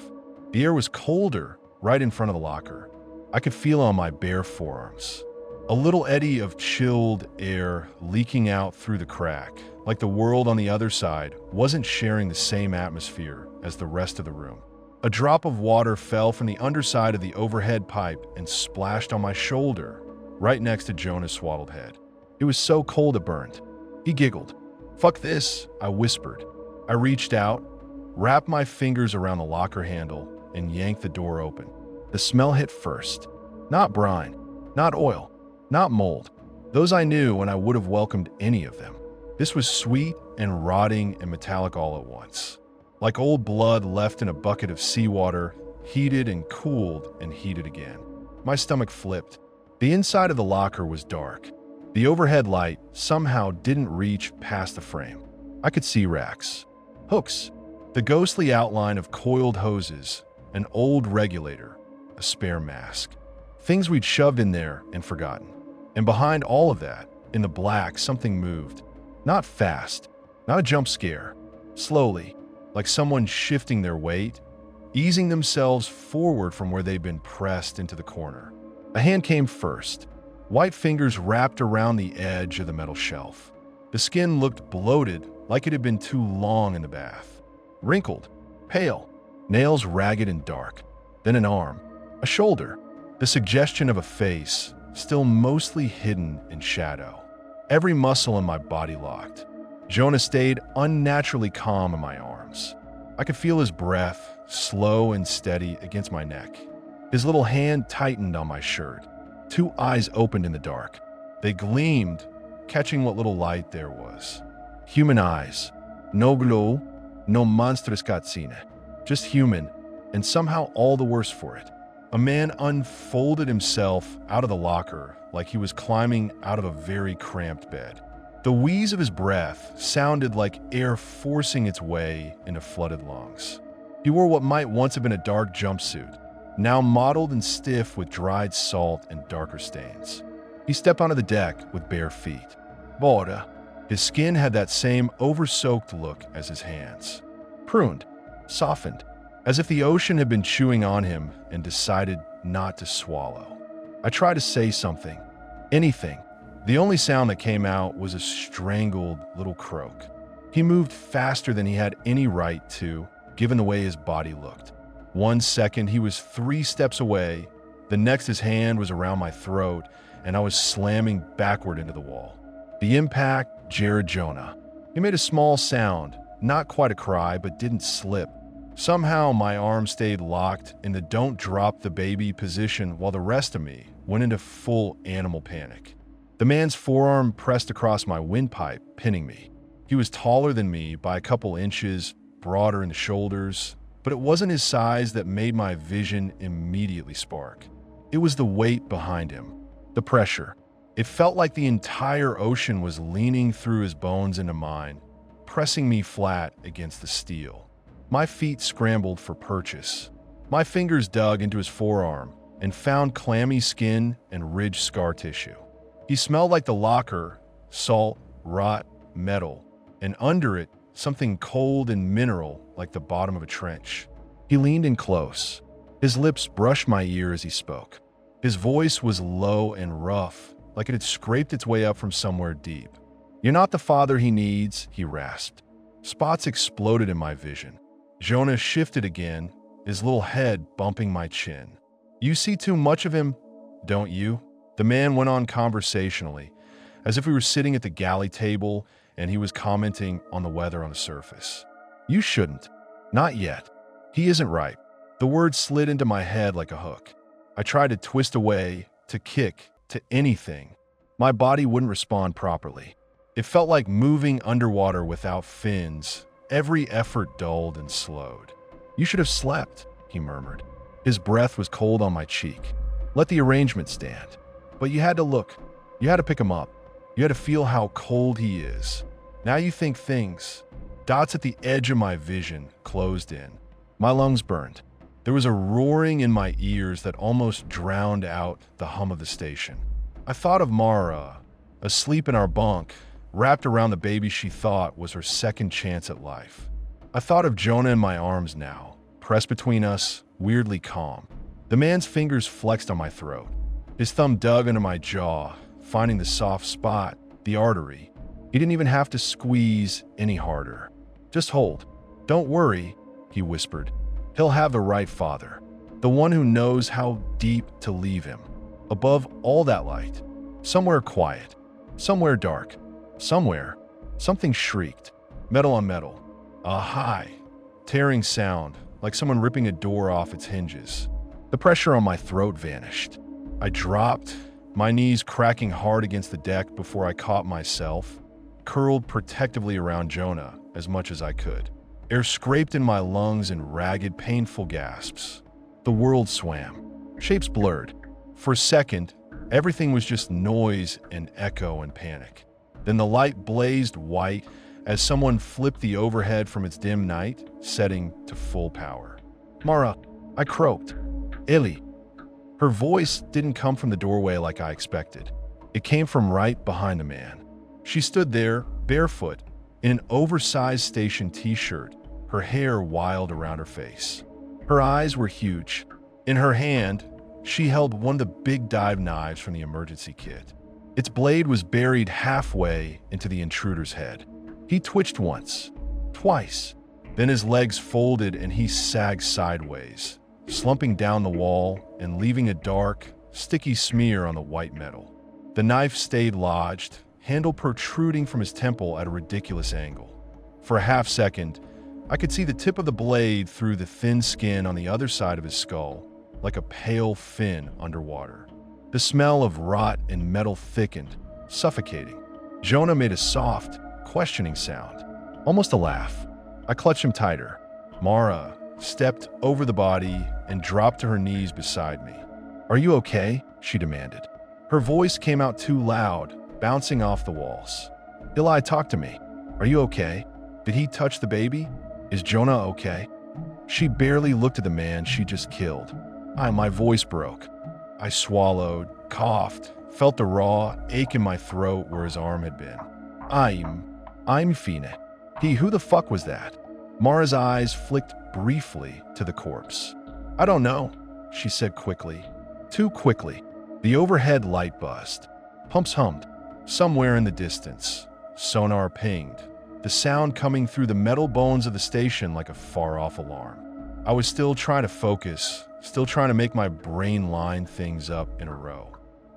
Speaker 1: The air was colder right in front of the locker. I could feel it on my bare forearms. A little eddy of chilled air leaking out through the crack, like the world on the other side wasn't sharing the same atmosphere as the rest of the room. A drop of water fell from the underside of the overhead pipe and splashed on my shoulder, right next to Jonah's swaddled head. It was so cold it burned. He giggled. "Fuck this," I whispered. I reached out, wrapped my fingers around the locker handle, and yanked the door open. The smell hit first. Not brine, not oil, not mold. Those I knew and I would have welcomed any of them. This was sweet and rotting and metallic all at once. Like old blood left in a bucket of seawater, heated and cooled and heated again. My stomach flipped. The inside of the locker was dark. The overhead light somehow didn't reach past the frame. I could see racks, hooks, the ghostly outline of coiled hoses, an old regulator, a spare mask. Things we'd shoved in there and forgotten. And behind all of that, in the black, something moved. Not fast, not a jump scare. Slowly, like someone shifting their weight, easing themselves forward from where they'd been pressed into the corner. A hand came first, white fingers wrapped around the edge of the metal shelf. The skin looked bloated, like it had been too long in the bath. Wrinkled, pale, nails ragged and dark. Then an arm, a shoulder, the suggestion of a face, still mostly hidden in shadow. Every muscle in my body locked. Jonah stayed unnaturally calm in my arms. I could feel his breath, slow and steady, against my neck. His little hand tightened on my shirt. Two eyes opened in the dark. They gleamed, catching what little light there was. Human eyes. No glow, no monstrous cutscene. Just human, and somehow all the worse for it. A man unfolded himself out of the locker like he was climbing out of a very cramped bed. The wheeze of his breath sounded like air forcing its way into flooded lungs. He wore what might once have been a dark jumpsuit, now mottled and stiff with dried salt and darker stains. He stepped onto the deck with bare feet. Bora. His skin had that same over-soaked look as his hands. Pruned, softened, as if the ocean had been chewing on him and decided not to swallow. I tried to say something, anything. The only sound that came out was a strangled little croak. He moved faster than he had any right to, given the way his body looked. 1 second, he was 3 steps away. The next, his hand was around my throat, and I was slamming backward into the wall. The impact jarred Jonah. He made a small sound, not quite a cry, but didn't slip. Somehow, my arm stayed locked in the don't drop the baby position while the rest of me went into full animal panic. The man's forearm pressed across my windpipe, pinning me. He was taller than me by a couple inches, broader in the shoulders, but it wasn't his size that made my vision immediately spark. It was the weight behind him, the pressure. It felt like the entire ocean was leaning through his bones into mine, pressing me flat against the steel. My feet scrambled for purchase. My fingers dug into his forearm and found clammy skin and ridged scar tissue. He smelled like the locker, salt, rot, metal, and under it, something cold and mineral like the bottom of a trench. He leaned in close. His lips brushed my ear as he spoke. His voice was low and rough, like it had scraped its way up from somewhere deep. "You're not the father he needs," he rasped. Spots exploded in my vision. Jonah shifted again, his little head bumping my chin. "You see too much of him, don't you?" The man went on conversationally, as if we were sitting at the galley table and he was commenting on the weather on the surface. "You shouldn't. Not yet. He isn't right." The words slid into my head like a hook. I tried to twist away, to kick, to anything. My body wouldn't respond properly. It felt like moving underwater without fins, every effort dulled and slowed. "You should have slept," he murmured. His breath was cold on my cheek. "Let the arrangement stand. But you had to look. You had to pick him up. You had to feel how cold he is. Now you think things." Dots at the edge of my vision closed in. My lungs burned. There was a roaring in my ears that almost drowned out the hum of the station. I thought of Mara, asleep in our bunk, wrapped around the baby she thought was her second chance at life. I thought of Jonah in my arms now, pressed between us, weirdly calm. The man's fingers flexed on my throat. His thumb dug into my jaw, finding the soft spot, the artery. He didn't even have to squeeze any harder. "Just hold. Don't worry," he whispered. He'll have the right father, the one who knows how deep to leave him. Above all that light, somewhere quiet, somewhere dark, somewhere, something shrieked, metal on metal, a high, tearing sound like someone ripping a door off its hinges. The pressure on my throat vanished. I dropped, my knees cracking hard against the deck before I caught myself, curled protectively around Jonah as much as I could. Air scraped in my lungs in ragged, painful gasps. The world swam. Shapes blurred. For a second, everything was just noise and echo and panic. Then the light blazed white as someone flipped the overhead from its dim night, setting to full power. "Mara," I croaked. "Ellie." Her voice didn't come from the doorway like I expected. It came from right behind the man. She stood there, barefoot, in an oversized station t-shirt, her hair wild around her face. Her eyes were huge. In her hand, she held one of the big dive knives from the emergency kit. Its blade was buried halfway into the intruder's head. He twitched once, twice. Then his legs folded and he sagged sideways, slumping down the wall and leaving a dark, sticky smear on the white metal. The knife stayed lodged, handle protruding from his temple at a ridiculous angle. For a half second, I could see the tip of the blade through the thin skin on the other side of his skull, like a pale fin underwater. The smell of rot and metal thickened, suffocating. Jonah made a soft, questioning sound, almost a laugh. I clutched him tighter. Mara stepped over the body and dropped to her knees beside me. "Are you okay?" she demanded. Her voice came out too loud, bouncing off the walls. "Eli, talk to me. Are you okay? Did he touch the baby? Is Jonah okay?" She barely looked at the man she just killed. My voice broke. I swallowed, coughed, felt the raw ache in my throat where his arm had been. I'm fine. Who the fuck was that?" Mara's eyes flicked briefly to the corpse. "I don't know," she said quickly. Too quickly. The overhead light buzzed. Pumps hummed. Somewhere in the distance, sonar pinged, the sound coming through the metal bones of the station like a far-off alarm. I was still trying to focus, still trying to make my brain line things up in a row.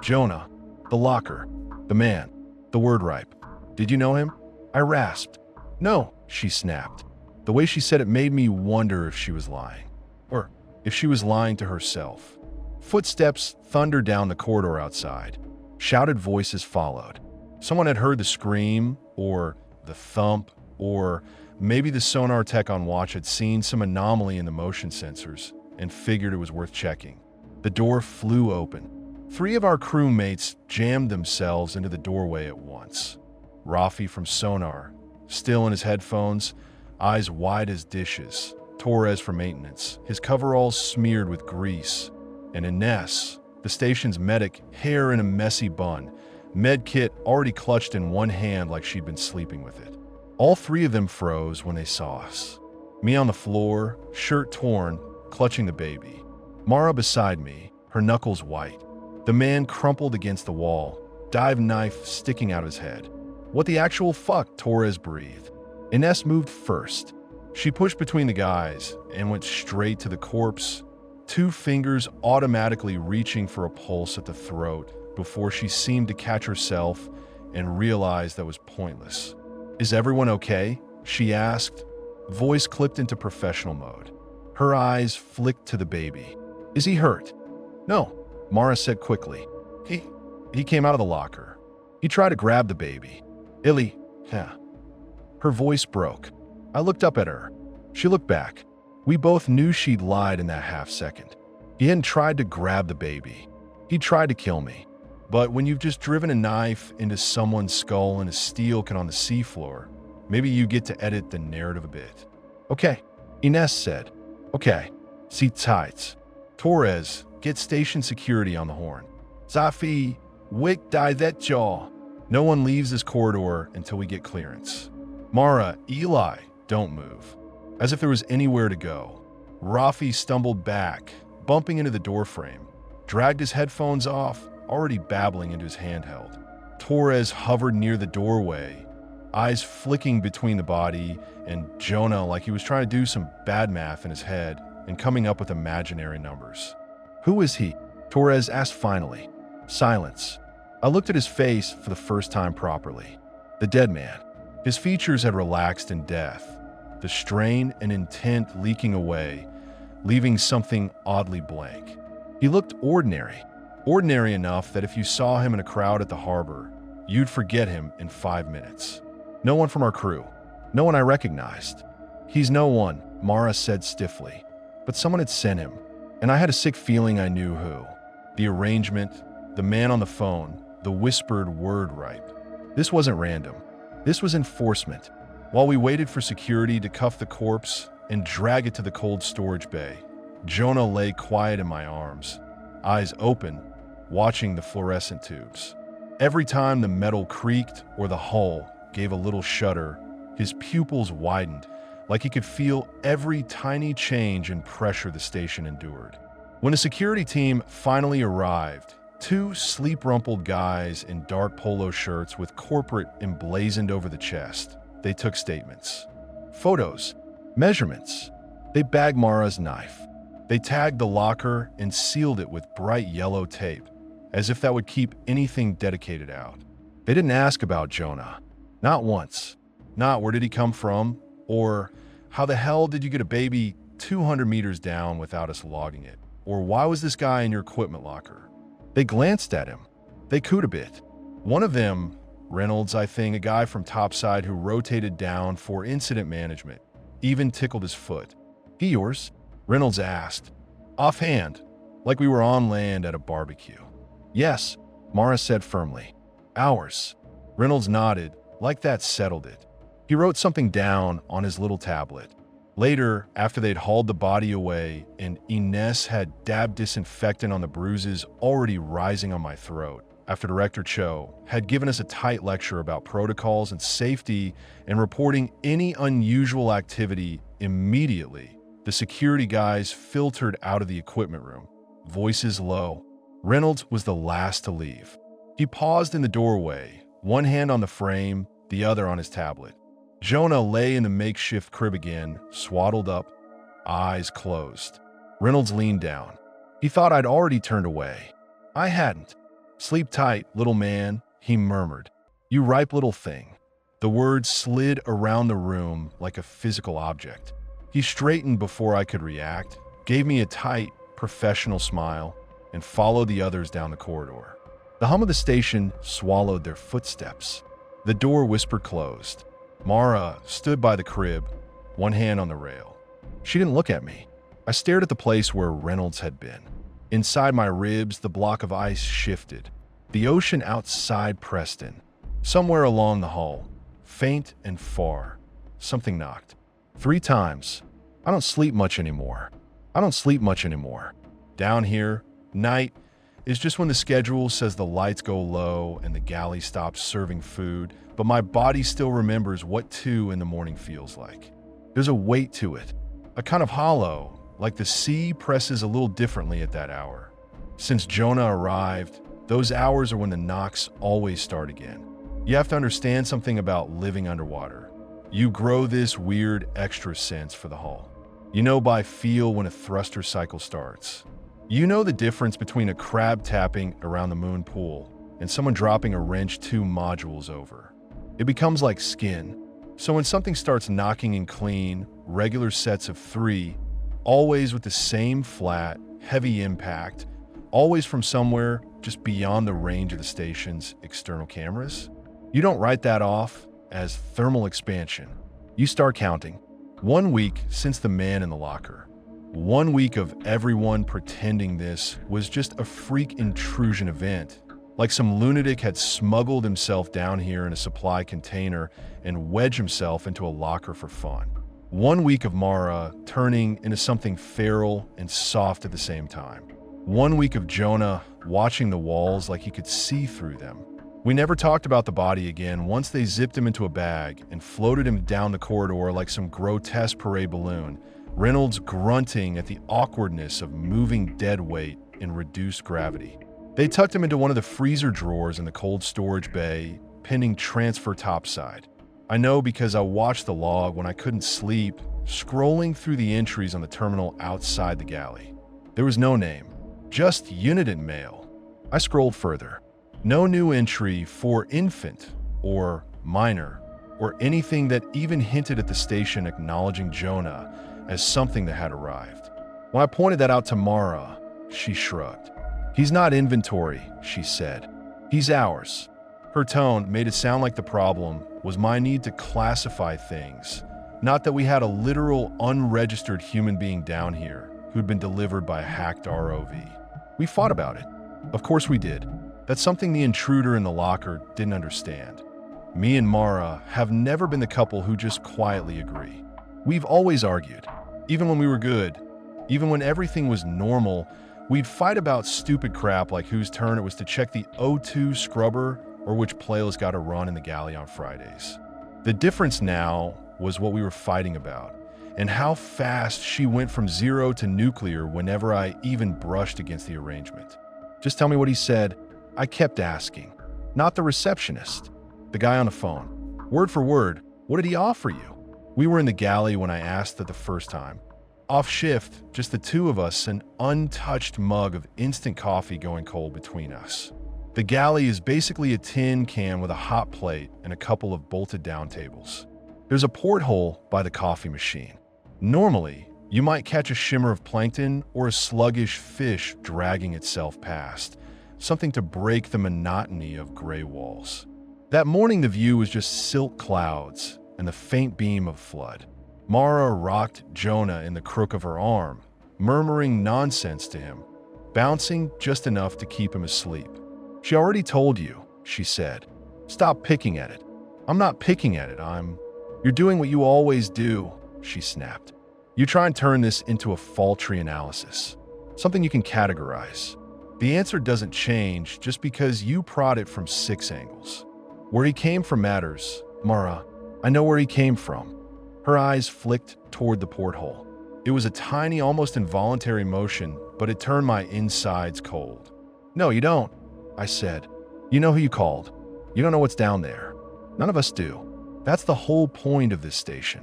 Speaker 1: "Jonah, the locker, the man, the word ripe. Did you know him?" I rasped. "No," she snapped. The way she said it made me wonder if she was lying, or if she was lying to herself. Footsteps thundered down the corridor outside. Shouted voices followed. Someone had heard the scream, or the thump, or maybe the sonar tech on watch had seen some anomaly in the motion sensors and figured it was worth checking. The door flew open. 3 of our crewmates jammed themselves into the doorway at once. Rafi from sonar, still in his headphones, eyes wide as dishes. Torres from maintenance, his coveralls smeared with grease. And Ines, the station's medic, hair in a messy bun, med kit already clutched in one hand like she'd been sleeping with it. All 3 of them froze when they saw us. Me on the floor, shirt torn, clutching the baby. Mara beside me, her knuckles white. The man crumpled against the wall, dive knife sticking out of his head. "What the actual fuck?" Torres breathed. Ines moved first. She pushed between the guys and went straight to the corpse, 2 fingers automatically reaching for a pulse at the throat before she seemed to catch herself and realize that was pointless. "Is everyone okay?" she asked, voice clipped into professional mode. Her eyes flicked to the baby. "Is he hurt?" "No," Mara said quickly. He came out of the locker. He tried to grab the baby. "Illy, yeah." Her voice broke. I looked up at her. She looked back. We both knew she'd lied in that half second. He hadn't tried to grab the baby. He tried to kill me. But when you've just driven a knife into someone's skull and a steel can on the seafloor, maybe you get to edit the narrative a bit. "Okay," Ines said. "Okay, sit tight. Torres, get station security on the horn. Zafi, wick die that jaw. No one leaves this corridor until we get clearance. Mara, Eli, don't move." As if there was anywhere to go. Rafi stumbled back, bumping into the doorframe, dragged his headphones off, already babbling into his handheld. Torres hovered near the doorway, eyes flicking between the body and Jonah like he was trying to do some bad math in his head, and coming up with imaginary numbers. "Who is he?" Torres asked finally. Silence. I looked at his face for the first time properly. The dead man. His features had relaxed in death, the strain and intent leaking away, leaving something oddly blank. He looked ordinary. Ordinary enough that if you saw him in a crowd at the harbor, you'd forget him in 5 minutes. No one from our crew. No one I recognized. "He's no one," Mara said stiffly. But someone had sent him, and I had a sick feeling I knew who. The arrangement, the man on the phone, the whispered word ripe. This wasn't random. This was enforcement. While we waited for security to cuff the corpse and drag it to the cold storage bay, Jonah lay quiet in my arms, eyes open, watching the fluorescent tubes. Every time the metal creaked or the hull gave a little shudder, his pupils widened, like he could feel every tiny change in pressure the station endured. When the security team finally arrived, two sleep-rumpled guys in dark polo shirts with corporate emblazoned over the chest, they took statements. Photos, measurements. They bagged Mara's knife. They tagged the locker and sealed it with bright yellow tape, as if that would keep anything dedicated out. They didn't ask about Jonah. Not once. Not where did he come from, or how the hell did you get a baby 200 meters down without us logging it, or why was this guy in your equipment locker? They glanced at him. They cooed a bit. One of them, Reynolds, I think, a guy from topside who rotated down for incident management, even tickled his foot. "He yours?" Reynolds asked, offhand, like we were on land at a barbecue. "Yes," Mara said firmly. "Ours." Reynolds nodded, like that settled it. He wrote something down on his little tablet. Later, after they'd hauled the body away and Ines had dabbed disinfectant on the bruises already rising on my throat, after Director Cho had given us a tight lecture about protocols and safety and reporting any unusual activity immediately, the security guys filtered out of the equipment room, voices low. Reynolds was the last to leave. He paused in the doorway, one hand on the frame, the other on his tablet. Jonah lay in the makeshift crib again, swaddled up, eyes closed. Reynolds leaned down. He thought I'd already turned away. I hadn't. "Sleep tight, little man," he murmured. "You ripe little thing." The words slid around the room like a physical object. He straightened before I could react, gave me a tight, professional smile, and followed the others down the corridor. The hum of the station swallowed their footsteps. The door whispered closed. Mara stood by the crib, one hand on the rail. She didn't look at me. I stared at the place where Reynolds had been. Inside my ribs, the block of ice shifted. The ocean outside pressed in. Somewhere along the hull, faint and far, something knocked. 3 times. I don't sleep much anymore. Down here, night is just when the schedule says the lights go low and the galley stops serving food, but my body still remembers what 2 in the morning feels like. There's a weight to it, a kind of hollow, like the sea presses a little differently at that hour. Since Jonah arrived, those hours are when the knocks always start again. You have to understand something about living underwater. You grow this weird extra sense for the hull. You know by feel when a thruster cycle starts. You know the difference between a crab tapping around the moon pool and someone dropping a wrench 2 modules over. It becomes like skin. So when something starts knocking in clean, regular sets of 3, always with the same flat, heavy impact, always from somewhere just beyond the range of the station's external cameras, you don't write that off as thermal expansion. You start counting. 1 week since the man in the locker. 1 week of everyone pretending this was just a freak intrusion event, like some lunatic had smuggled himself down here in a supply container and wedged himself into a locker for fun. 1 week of Mara turning into something feral and soft at the same time. 1 week of Jonah watching the walls like he could see through them. We never talked about the body again once they zipped him into a bag and floated him down the corridor like some grotesque parade balloon, Reynolds grunting at the awkwardness of moving dead weight in reduced gravity. They tucked him into one of the freezer drawers in the cold storage bay, pending transfer topside. I know because I watched the log when I couldn't sleep, scrolling through the entries on the terminal outside the galley. There was no name, just unit and mail. I scrolled further. No new entry for infant or minor or anything that even hinted at the station acknowledging Jonah as something that had arrived. When I pointed that out to Mara, she shrugged. "He's not inventory," she said. "He's ours." Her tone made it sound like the problem was my need to classify things, not that we had a literal unregistered human being down here who'd been delivered by a hacked ROV. We fought about it. Of course we did. That's something the intruder in the locker didn't understand. Me and Mara have never been the couple who just quietly agree. We've always argued. Even when we were good, even when everything was normal, we'd fight about stupid crap like whose turn it was to check the O2 scrubber or which playlist got a run in the galley on Fridays. The difference now was what we were fighting about, and how fast she went from 0 to nuclear whenever I even brushed against the arrangement. "Just tell me what he said," I kept asking. Not the receptionist, the guy on the phone. Word for word, what did he offer you? We were in the galley when I asked it the first time. Off shift, just the two of us, an untouched mug of instant coffee going cold between us. The galley is basically a tin can with a hot plate and a couple of bolted down tables. There's a porthole by the coffee machine. Normally, you might catch a shimmer of plankton or a sluggish fish dragging itself past, something to break the monotony of gray walls. That morning the view was just silk clouds and the faint beam of flood. Mara rocked Jonah in the crook of her arm, murmuring nonsense to him, bouncing just enough to keep him asleep. "She already told you," she said. "Stop picking at it." "I'm not picking at it, You're doing what you always do," she snapped. "You try and turn this into a fault-tree analysis, something you can categorize. The answer doesn't change just because you prod it from 6 angles. Where he came from matters, Mara. I know where he came from." Her eyes flicked toward the porthole. It was a tiny, almost involuntary motion, but it turned my insides cold. "No, you don't," I said. "You know who you called. You don't know what's down there. None of us do. That's the whole point of this station.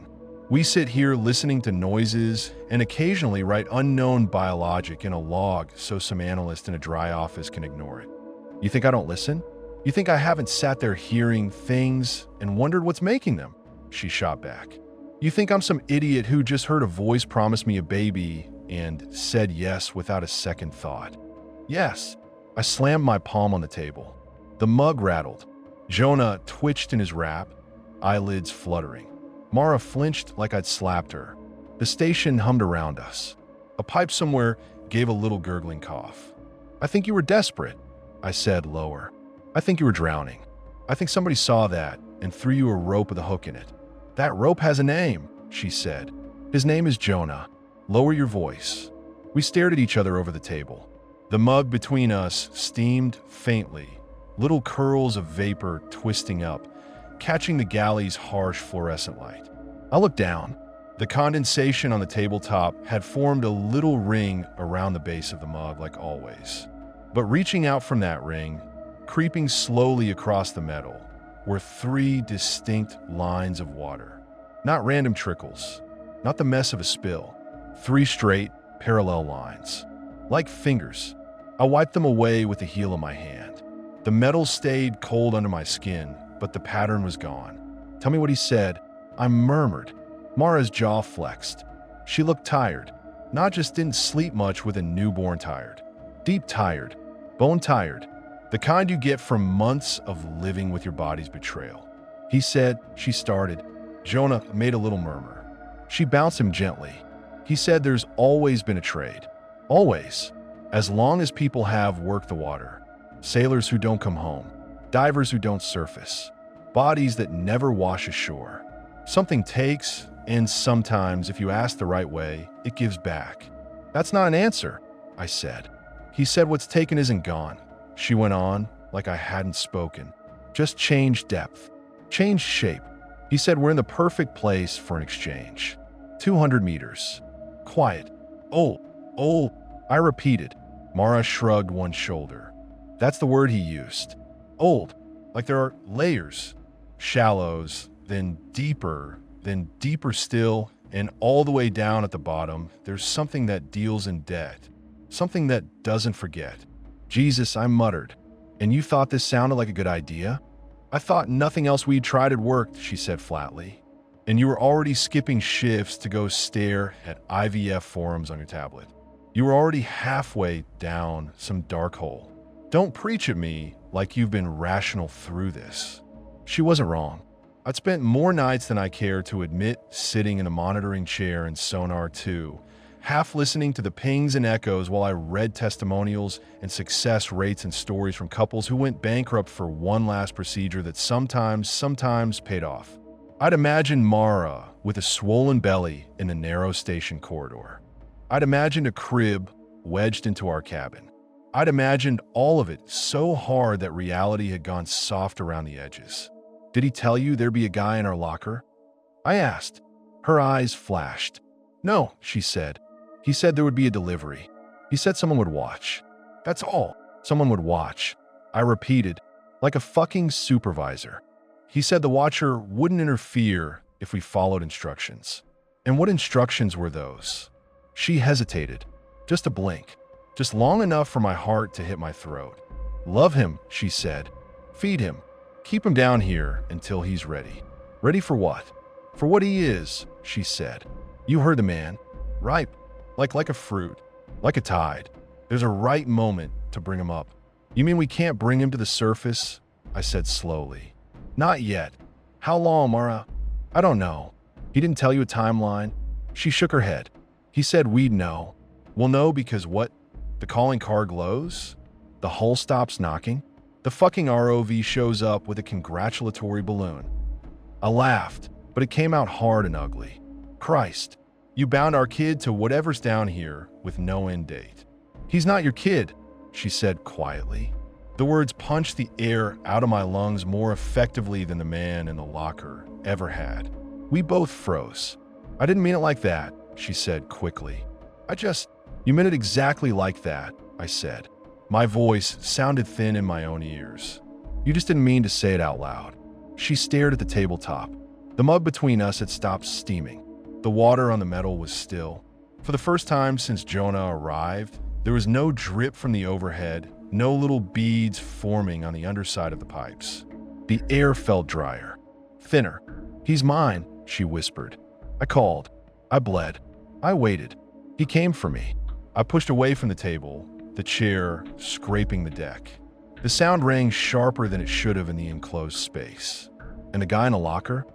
Speaker 1: We sit here listening to noises and occasionally write unknown biologic in a log so some analyst in a dry office can ignore it. You think I don't listen? You think I haven't sat there hearing things and wondered what's making them?" She shot back. "You think I'm some idiot who just heard a voice promise me a baby and said yes without a second thought?" "Yes." I slammed my palm on the table. The mug rattled. Jonah twitched in his wrap, eyelids fluttering. Mara flinched like I'd slapped her. The station hummed around us. A pipe somewhere gave a little gurgling cough. "I think you were desperate," I said lower. "I think you were drowning. I think somebody saw that and threw you a rope with a hook in it." "That rope has a name," she said. "His name is Jonah. Lower your voice." We stared at each other over the table. The mug between us steamed faintly, little curls of vapor twisting up, catching the galley's harsh fluorescent light. I looked down. The condensation on the tabletop had formed a little ring around the base of the mug, like always. But reaching out from that ring, creeping slowly across the metal, were 3 distinct lines of water. Not random trickles, not the mess of a spill. 3 straight, parallel lines. Like fingers. I wiped them away with the heel of my hand. The metal stayed cold under my skin, but the pattern was gone. "Tell me what he said," I murmured. Mara's jaw flexed. She looked tired. Not just didn't sleep much with a newborn tired. Deep tired. Bone tired. The kind you get from months of living with your body's betrayal. "He said," she started. Jonah made a little murmur. She bounced him gently. "He said there's always been a trade. Always. As long as people have worked the water. Sailors who don't come home. Divers who don't surface. Bodies that never wash ashore. Something takes, and sometimes, if you ask the right way, it gives back." "That's not an answer," I said. "He said what's taken isn't gone." She went on, like I hadn't spoken. "Just change depth. Change shape. He said we're in the perfect place for an exchange. 200 meters. Quiet. Oh, I repeated. Mara shrugged one shoulder. "That's the word he used. Old. Like there are layers. Shallows, then deeper still, and all the way down at the bottom, there's something that deals in debt. Something that doesn't forget. Jesus, I muttered. And you thought this sounded like a good idea? I thought nothing else we'd tried had worked, she said flatly. And you were already skipping shifts to go stare at IVF forums on your tablet. You were already halfway down some dark hole. Don't preach at me like you've been rational through this. She wasn't wrong. I'd spent more nights than I care to admit sitting in a monitoring chair in Sonar 2, half listening to the pings and echoes while I read testimonials and success rates and stories from couples who went bankrupt for one last procedure that sometimes paid off. I'd imagined Mara with a swollen belly in the narrow station corridor. I'd imagined a crib wedged into our cabin. I'd imagined all of it so hard that reality had gone soft around the edges. Did he tell you there'd be a guy in our locker? I asked. Her eyes flashed. No, she said. He said there would be a delivery. He said someone would watch. That's all. Someone would watch. I repeated, like a fucking supervisor. He said the watcher wouldn't interfere if we followed instructions. And what instructions were those? She hesitated. Just a blink. Just long enough for my heart to hit my throat. Love him, she said. Feed him. Keep him down here until he's ready. Ready for what? For what he is, she said. You heard the man. Ripe. Like a fruit. Like a tide. There's a right moment to bring him up. You mean we can't bring him to the surface? I said slowly. Not yet. How long, Mara? I don't know. He didn't tell you a timeline? She shook her head. He said we'd know. We'll know because what? The calling car glows? The hull stops knocking? The fucking ROV shows up with a congratulatory balloon. I laughed, but it came out hard and ugly. Christ, you bound our kid to whatever's down here with no end date. He's not your kid, she said quietly. The words punched the air out of my lungs more effectively than the man in the locker ever had. We both froze. I didn't mean it like that, she said quickly. You meant it exactly like that, I said. My voice sounded thin in my own ears. You just didn't mean to say it out loud. She stared at the tabletop. The mug between us had stopped steaming. The water on the metal was still. For the first time since Jonah arrived, there was no drip from the overhead, no little beads forming on the underside of the pipes. The air felt drier, thinner. He's mine, she whispered. I called. I bled. I waited. He came for me. I pushed away from the table, the chair scraping the deck. The sound rang sharper than it should have in the enclosed space. And the guy in a locker?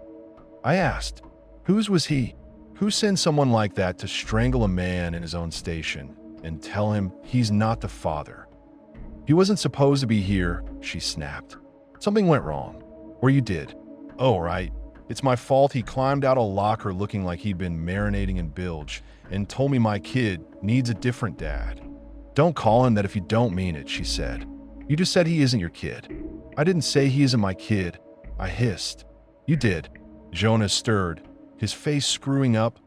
Speaker 1: I asked. Whose was he? Who sends someone like that to strangle a man in his own station and tell him he's not the father? He wasn't supposed to be here, she snapped. Something went wrong. Or you did. Oh, right. It's my fault he climbed out a locker looking like he'd been marinating in bilge and told me my kid needs a different dad. Don't call him that if you don't mean it, she said. You just said he isn't your kid. I didn't say he isn't my kid. I hissed. You did. Jonas stirred, his face screwing up,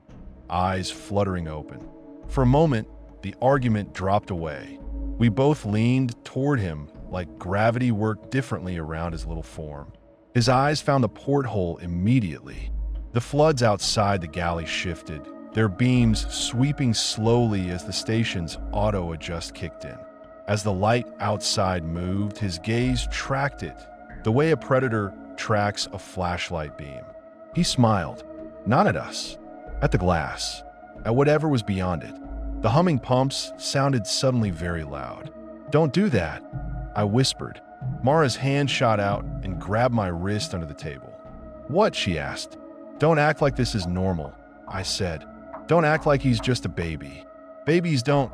Speaker 1: eyes fluttering open. For a moment, the argument dropped away. We both leaned toward him like gravity worked differently around his little form. His eyes found the porthole immediately. The floods outside the galley shifted, their beams sweeping slowly as the station's auto-adjust kicked in. As the light outside moved, his gaze tracked it, the way a predator tracks a flashlight beam. He smiled, not at us, at the glass, at whatever was beyond it. The humming pumps sounded suddenly very loud. Don't do that, I whispered. Mara's hand shot out and grabbed my wrist under the table. What? She asked. Don't act like this is normal, I said. Don't act like he's just a baby. Babies don't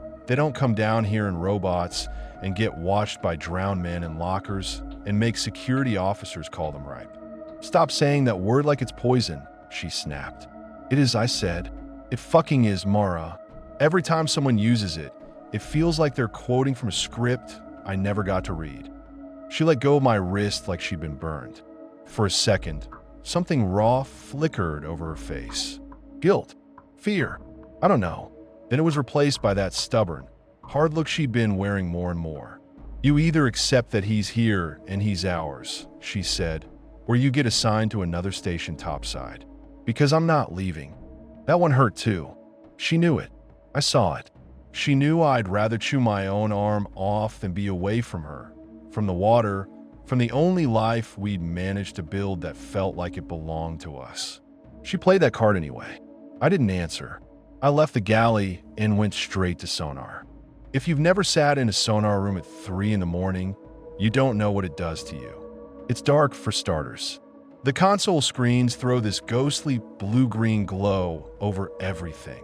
Speaker 1: come down here in robots and get watched by drowned men in lockers and make security officers call them ripe. Stop saying that word like it's poison, she snapped. It is, I said. It fucking is, Mara. Every time someone uses it, it feels like they're quoting from a script I never got to read. She let go of my wrist like she'd been burned. For a second, something raw flickered over her face. Guilt. Fear. I don't know. Then it was replaced by that stubborn, hard look she'd been wearing more and more. You either accept that he's here and he's ours, she said, where you get assigned to another station topside. Because I'm not leaving. That one hurt too. She knew it. I saw it. She knew I'd rather chew my own arm off than be away from her, from the water, from the only life we'd managed to build that felt like it belonged to us. She played that card anyway. I didn't answer. I left the galley and went straight to sonar. If you've never sat in a sonar room at 3 in the morning, you don't know what it does to you. It's dark for starters. The console screens throw this ghostly blue-green glow over everything,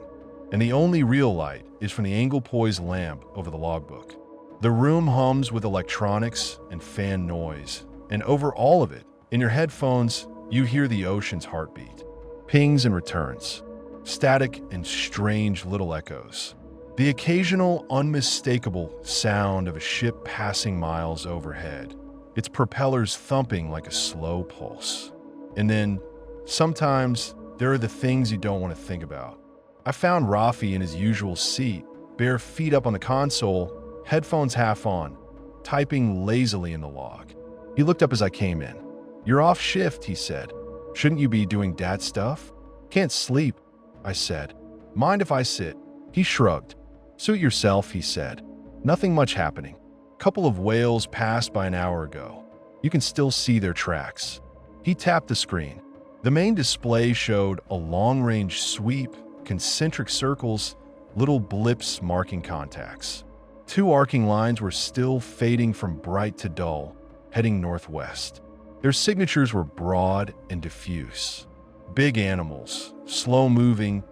Speaker 1: and the only real light is from the angle-poised lamp over the logbook. The room hums with electronics and fan noise, and over all of it, in your headphones, you hear the ocean's heartbeat. Pings and returns. Static and strange little echoes. The occasional unmistakable sound of a ship passing miles overhead, its propellers thumping like a slow pulse. And then, sometimes, there are the things you don't want to think about. I found Rafi in his usual seat, bare feet up on the console, headphones half on, typing lazily in the log. He looked up as I came in. "You're off shift," he said. "Shouldn't you be doing dad stuff?" "Can't sleep," I said. "Mind if I sit?" He shrugged. "Suit yourself," he said. "Nothing much happening. Couple of whales passed by an hour ago. You can still see their tracks." He tapped the screen. The main display showed a long-range sweep, concentric circles, little blips marking contacts. 2 arcing lines were still fading from bright to dull, heading northwest. Their signatures were broad and diffuse. Big animals, slow-moving,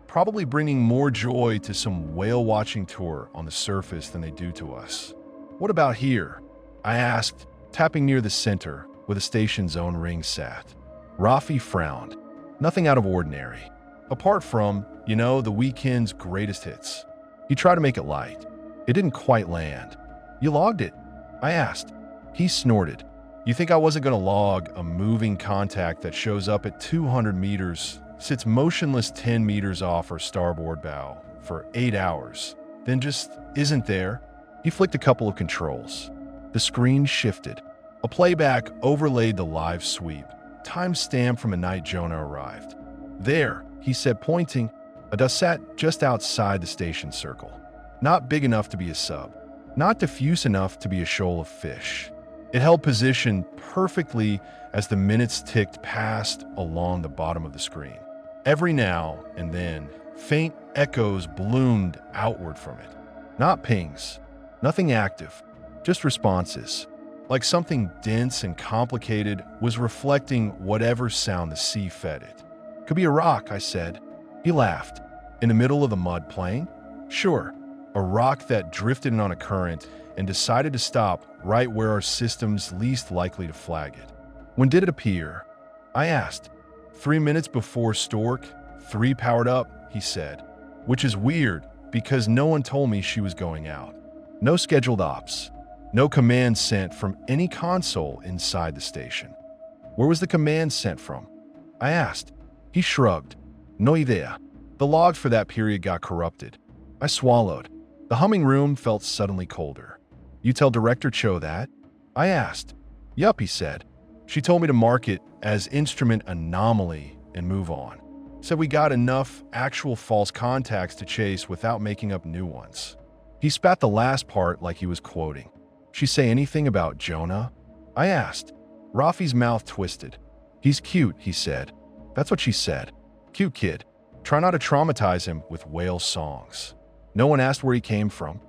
Speaker 1: probably bringing more joy to some whale-watching tour on the surface than they do to us. "What about here?" I asked, tapping near the center, where the station's own ring sat. Rafi frowned. "Nothing out of ordinary. Apart from, the weekend's greatest hits." He tried to make it light. It didn't quite land. "You logged it?" I asked. He snorted. "You think I wasn't going to log a moving contact that shows up at 200 meters, sits motionless 10 meters off our starboard bow for 8 hours, then just isn't there?" He flicked a couple of controls. The screen shifted. A playback overlaid the live sweep, time-stamped from a night Jonah arrived. "There," he said, pointing. A dust sat just outside the station circle. Not big enough to be a sub. Not diffuse enough to be a shoal of fish. It held position perfectly as the minutes ticked past along the bottom of the screen. Every now and then, faint echoes bloomed outward from it. Not pings. Nothing active. Just responses. Like something dense and complicated was reflecting whatever sound the sea fed it. "Could be a rock," I said. He laughed. "In the middle of the mud plain?" "Sure. A rock that drifted in on a current and decided to stop right where our system's least likely to flag it." "When did it appear?" I asked. 3 minutes before Stork, 3 powered up," he said. "Which is weird, because no one told me she was going out. No scheduled ops. No command sent from any console inside the station." "Where was the command sent from?" I asked. He shrugged. "No idea. The logs for that period got corrupted." I swallowed. The humming room felt suddenly colder. "You tell Director Cho that?" I asked. "Yup," he said. "She told me to mark it as instrument anomaly and move on. Said we got enough actual false contacts to chase without making up new ones." He spat the last part like he was quoting. "She say anything about Jonah?" I asked. Rafi's mouth twisted. "He's cute," he said. "That's what she said. Cute kid. Try not to traumatize him with whale songs." "No one asked where he came from?"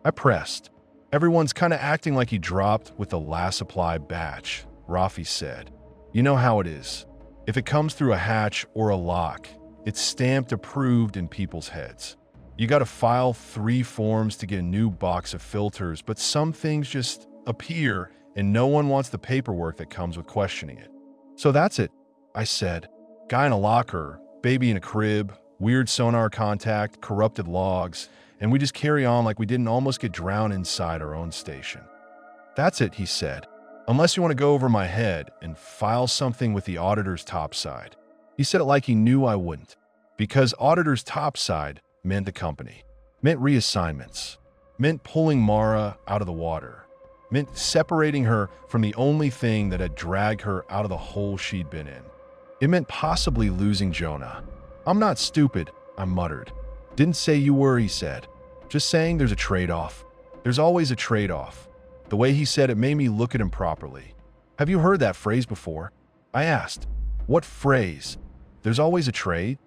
Speaker 1: I pressed. "Everyone's kinda acting like he dropped with the last supply batch," Rafi said. "You know how it is. If it comes through a hatch or a lock, it's stamped approved in people's heads. You gotta file 3 forms to get a new box of filters, but some things just appear and no one wants the paperwork that comes with questioning it." "So that's it," I said. "Guy in a locker, baby in a crib, weird sonar contact, corrupted logs, and we just carry on like we didn't almost get drowned inside our own station." "That's it," he said. "Unless you want to go over my head and file something with the auditor's topside." He said it like he knew I wouldn't. Because auditor's topside meant the company. Meant reassignments. Meant pulling Mara out of the water. meant separating her from the only thing that had dragged her out of the hole she'd been in. It meant possibly losing Jonah. "I'm not stupid," I muttered. "Didn't say you were," he said. "Just saying there's a trade-off. There's always a trade-off." The way he said it made me look at him properly. "Have you heard that phrase before?" I asked. "What phrase?" "There's always a trade?"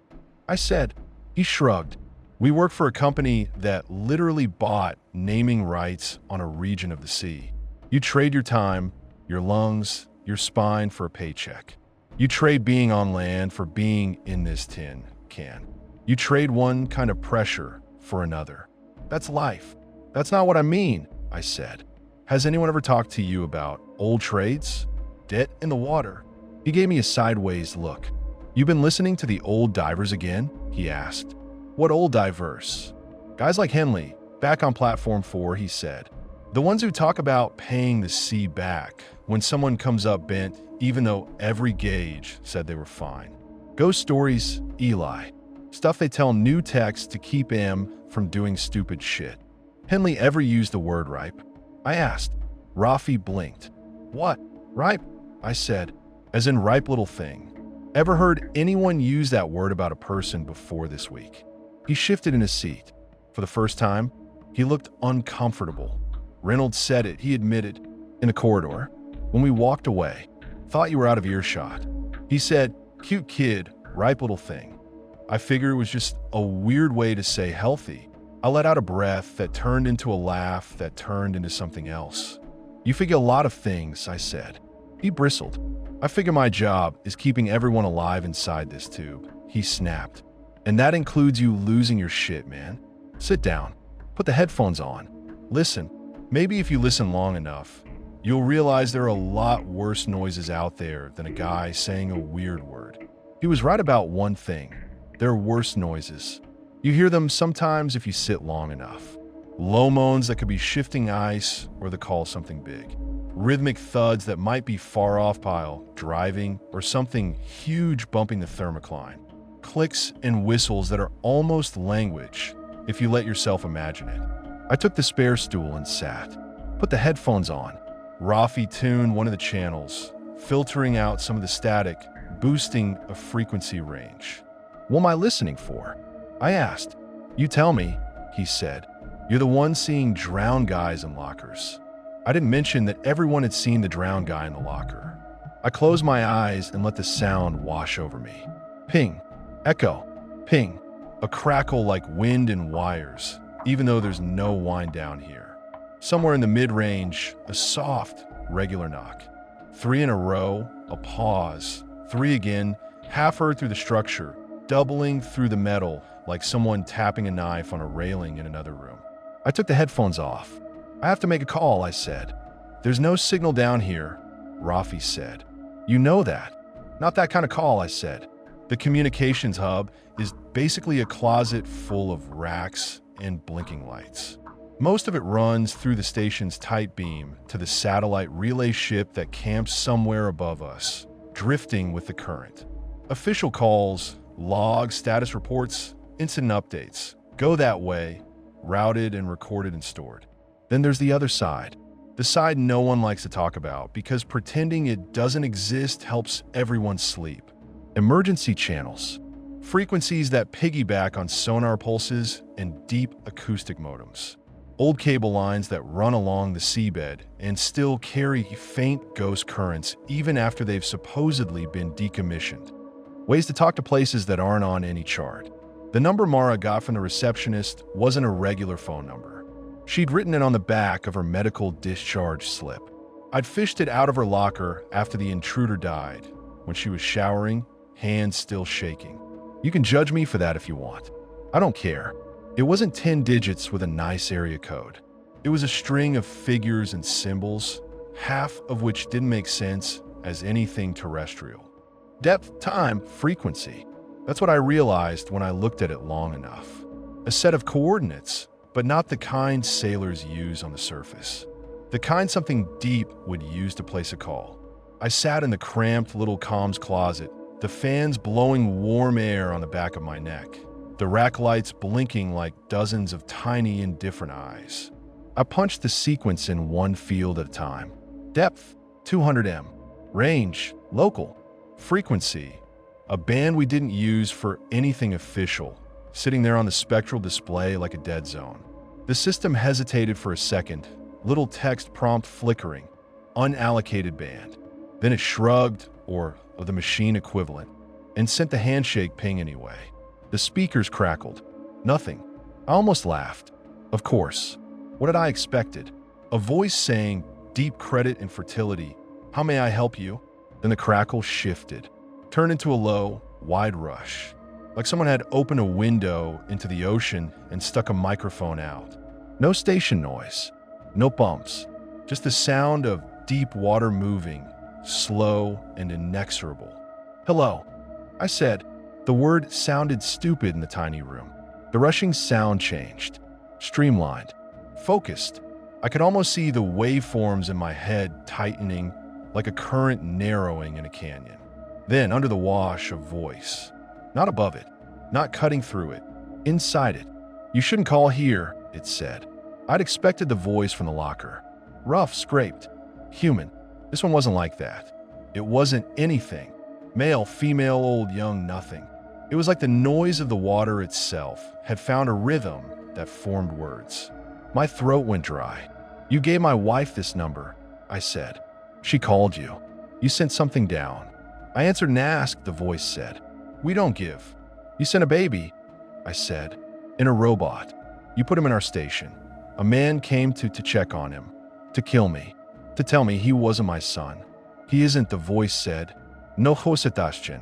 Speaker 1: I said. He shrugged. "We work for a company that literally bought naming rights on a region of the sea. You trade your time, your lungs, your spine for a paycheck. You trade being on land for being in this tin can. You trade one kind of pressure for another. That's life." "That's not what I mean," I said. "Has anyone ever talked to you about old trades? Debt in the water?" He gave me a sideways look. "You been listening to the old divers again?" he asked. "What old divers?" "Guys like Henley, back on Platform 4, he said. "The ones who talk about paying the sea back when someone comes up bent, even though every gauge said they were fine. Ghost stories, Eli. Stuff they tell new techs to keep them from doing stupid shit." "Henley ever used the word ripe?" I asked. Rafi blinked. "What? Ripe?" I said. "As in ripe little thing. Ever heard anyone use that word about a person before this week?" He shifted in his seat. For the first time, he looked uncomfortable. "Reynolds said it," he admitted, "in the corridor. When we walked away. Thought you were out of earshot. He said, 'Cute kid, ripe little thing.' I figured it was just a weird way to say healthy. I let out a breath that turned into a laugh that turned into something else. 'You figure a lot of things,' I said. He bristled. 'I figure my job is keeping everyone alive inside this tube,' he snapped. 'And that includes you losing your shit, man. Sit down. Put the headphones on. Listen. Maybe if you listen long enough, you'll realize there are a lot worse noises out there than a guy saying a weird word.' He was right about one thing. There are worse noises. You hear them sometimes if you sit long enough. Low moans that could be shifting ice or the call something big. Rhythmic thuds that might be far off pile, driving, or something huge bumping the thermocline. Clicks and whistles that are almost language if you let yourself imagine it. I took the spare stool and sat. Put the headphones on. Rafi tuned one of the channels, filtering out some of the static, boosting a frequency range. "What am I listening for?" I asked. "You tell me," he said. "You're the one seeing drowned guys in lockers." I didn't mention that everyone had seen the drowned guy in the locker. I closed my eyes and let the sound wash over me. Ping. Echo. Ping. A crackle like wind in wires, even though there's no wind down here. Somewhere in the mid-range, a soft, regular knock. 3 in a row, a pause. 3 again, half heard through the structure, doubling through the metal like someone tapping a knife on a railing in another room. I took the headphones off. "I have to make a call," I said. "There's no signal down here," Rafi said. "You know that." "Not that kind of call," I said. "The communications hub is basically a closet full of racks and blinking lights. Most of it runs through the station's tight beam to the satellite relay ship that camps somewhere above us, drifting with the current. Official calls, logs, status reports, instant updates go that way, routed and recorded and stored. Then there's the other side, the side no one likes to talk about because pretending it doesn't exist helps everyone sleep. Emergency channels, frequencies that piggyback on sonar pulses and deep acoustic modems. Old cable lines that run along the seabed and still carry faint ghost currents even after they've supposedly been decommissioned. Ways to talk to places that aren't on any chart. The number Mara got from the receptionist wasn't a regular phone number. She'd written it on the back of her medical discharge slip. I'd fished it out of her locker after the intruder died, when she was showering, hands still shaking. You can judge me for that if you want. I don't care. It wasn't 10 digits with a nice area code. It was a string of figures and symbols, half of which didn't make sense as anything terrestrial. Depth, time, frequency. That's what I realized when I looked at it long enough. A set of coordinates, but not the kind sailors use on the surface. The kind something deep would use to place a call. I sat in the cramped little comms closet, the fans blowing warm air on the back of my neck, the rack lights blinking like dozens of tiny indifferent eyes. I punched the sequence in one field at a time. Depth, 200 m. Range, local. Frequency, a band we didn't use for anything official, sitting there on the spectral display like a dead zone. The system hesitated for a second, little text prompt flickering, unallocated band. Then it shrugged, or the machine equivalent, and sent the handshake ping anyway. The speakers crackled. Nothing. I almost laughed. Of course. What had I expected? A voice saying, "Deep credit and fertility. How may I help you?" Then the crackle shifted, turned into a low, wide rush, like someone had opened a window into the ocean and stuck a microphone out. No station noise, no bumps, just the sound of deep water moving, slow and inexorable. "Hello," I said. The word sounded stupid in the tiny room. The rushing sound changed, streamlined, focused. I could almost see the waveforms in my head tightening, like a current narrowing in a canyon. Then, under the wash, a voice. Not above it, not cutting through it, inside it. "You shouldn't call here," it said. I'd expected the voice from the locker. Rough, scraped, human. This one wasn't like that. It wasn't anything. Male, female, old, young, nothing. It was like the noise of the water itself had found a rhythm that formed words. My throat went dry. "You gave my wife this number," I said. "She called you. You sent something down." I answered and asked, the voice said. "We don't give." "You sent a baby," I said. "In a robot. You put him in our station. A man came to check on him, to kill me, to tell me he wasn't my son." "He isn't," the voice said. "No hosetaschen.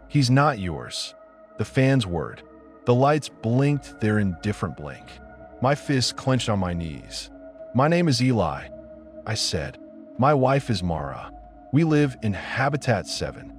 Speaker 1: He's not yours." The fan's word. The lights blinked their indifferent blink. My fists clenched on my knees. "My name is Eli," I said. "My wife is Mara. We live in Habitat 7.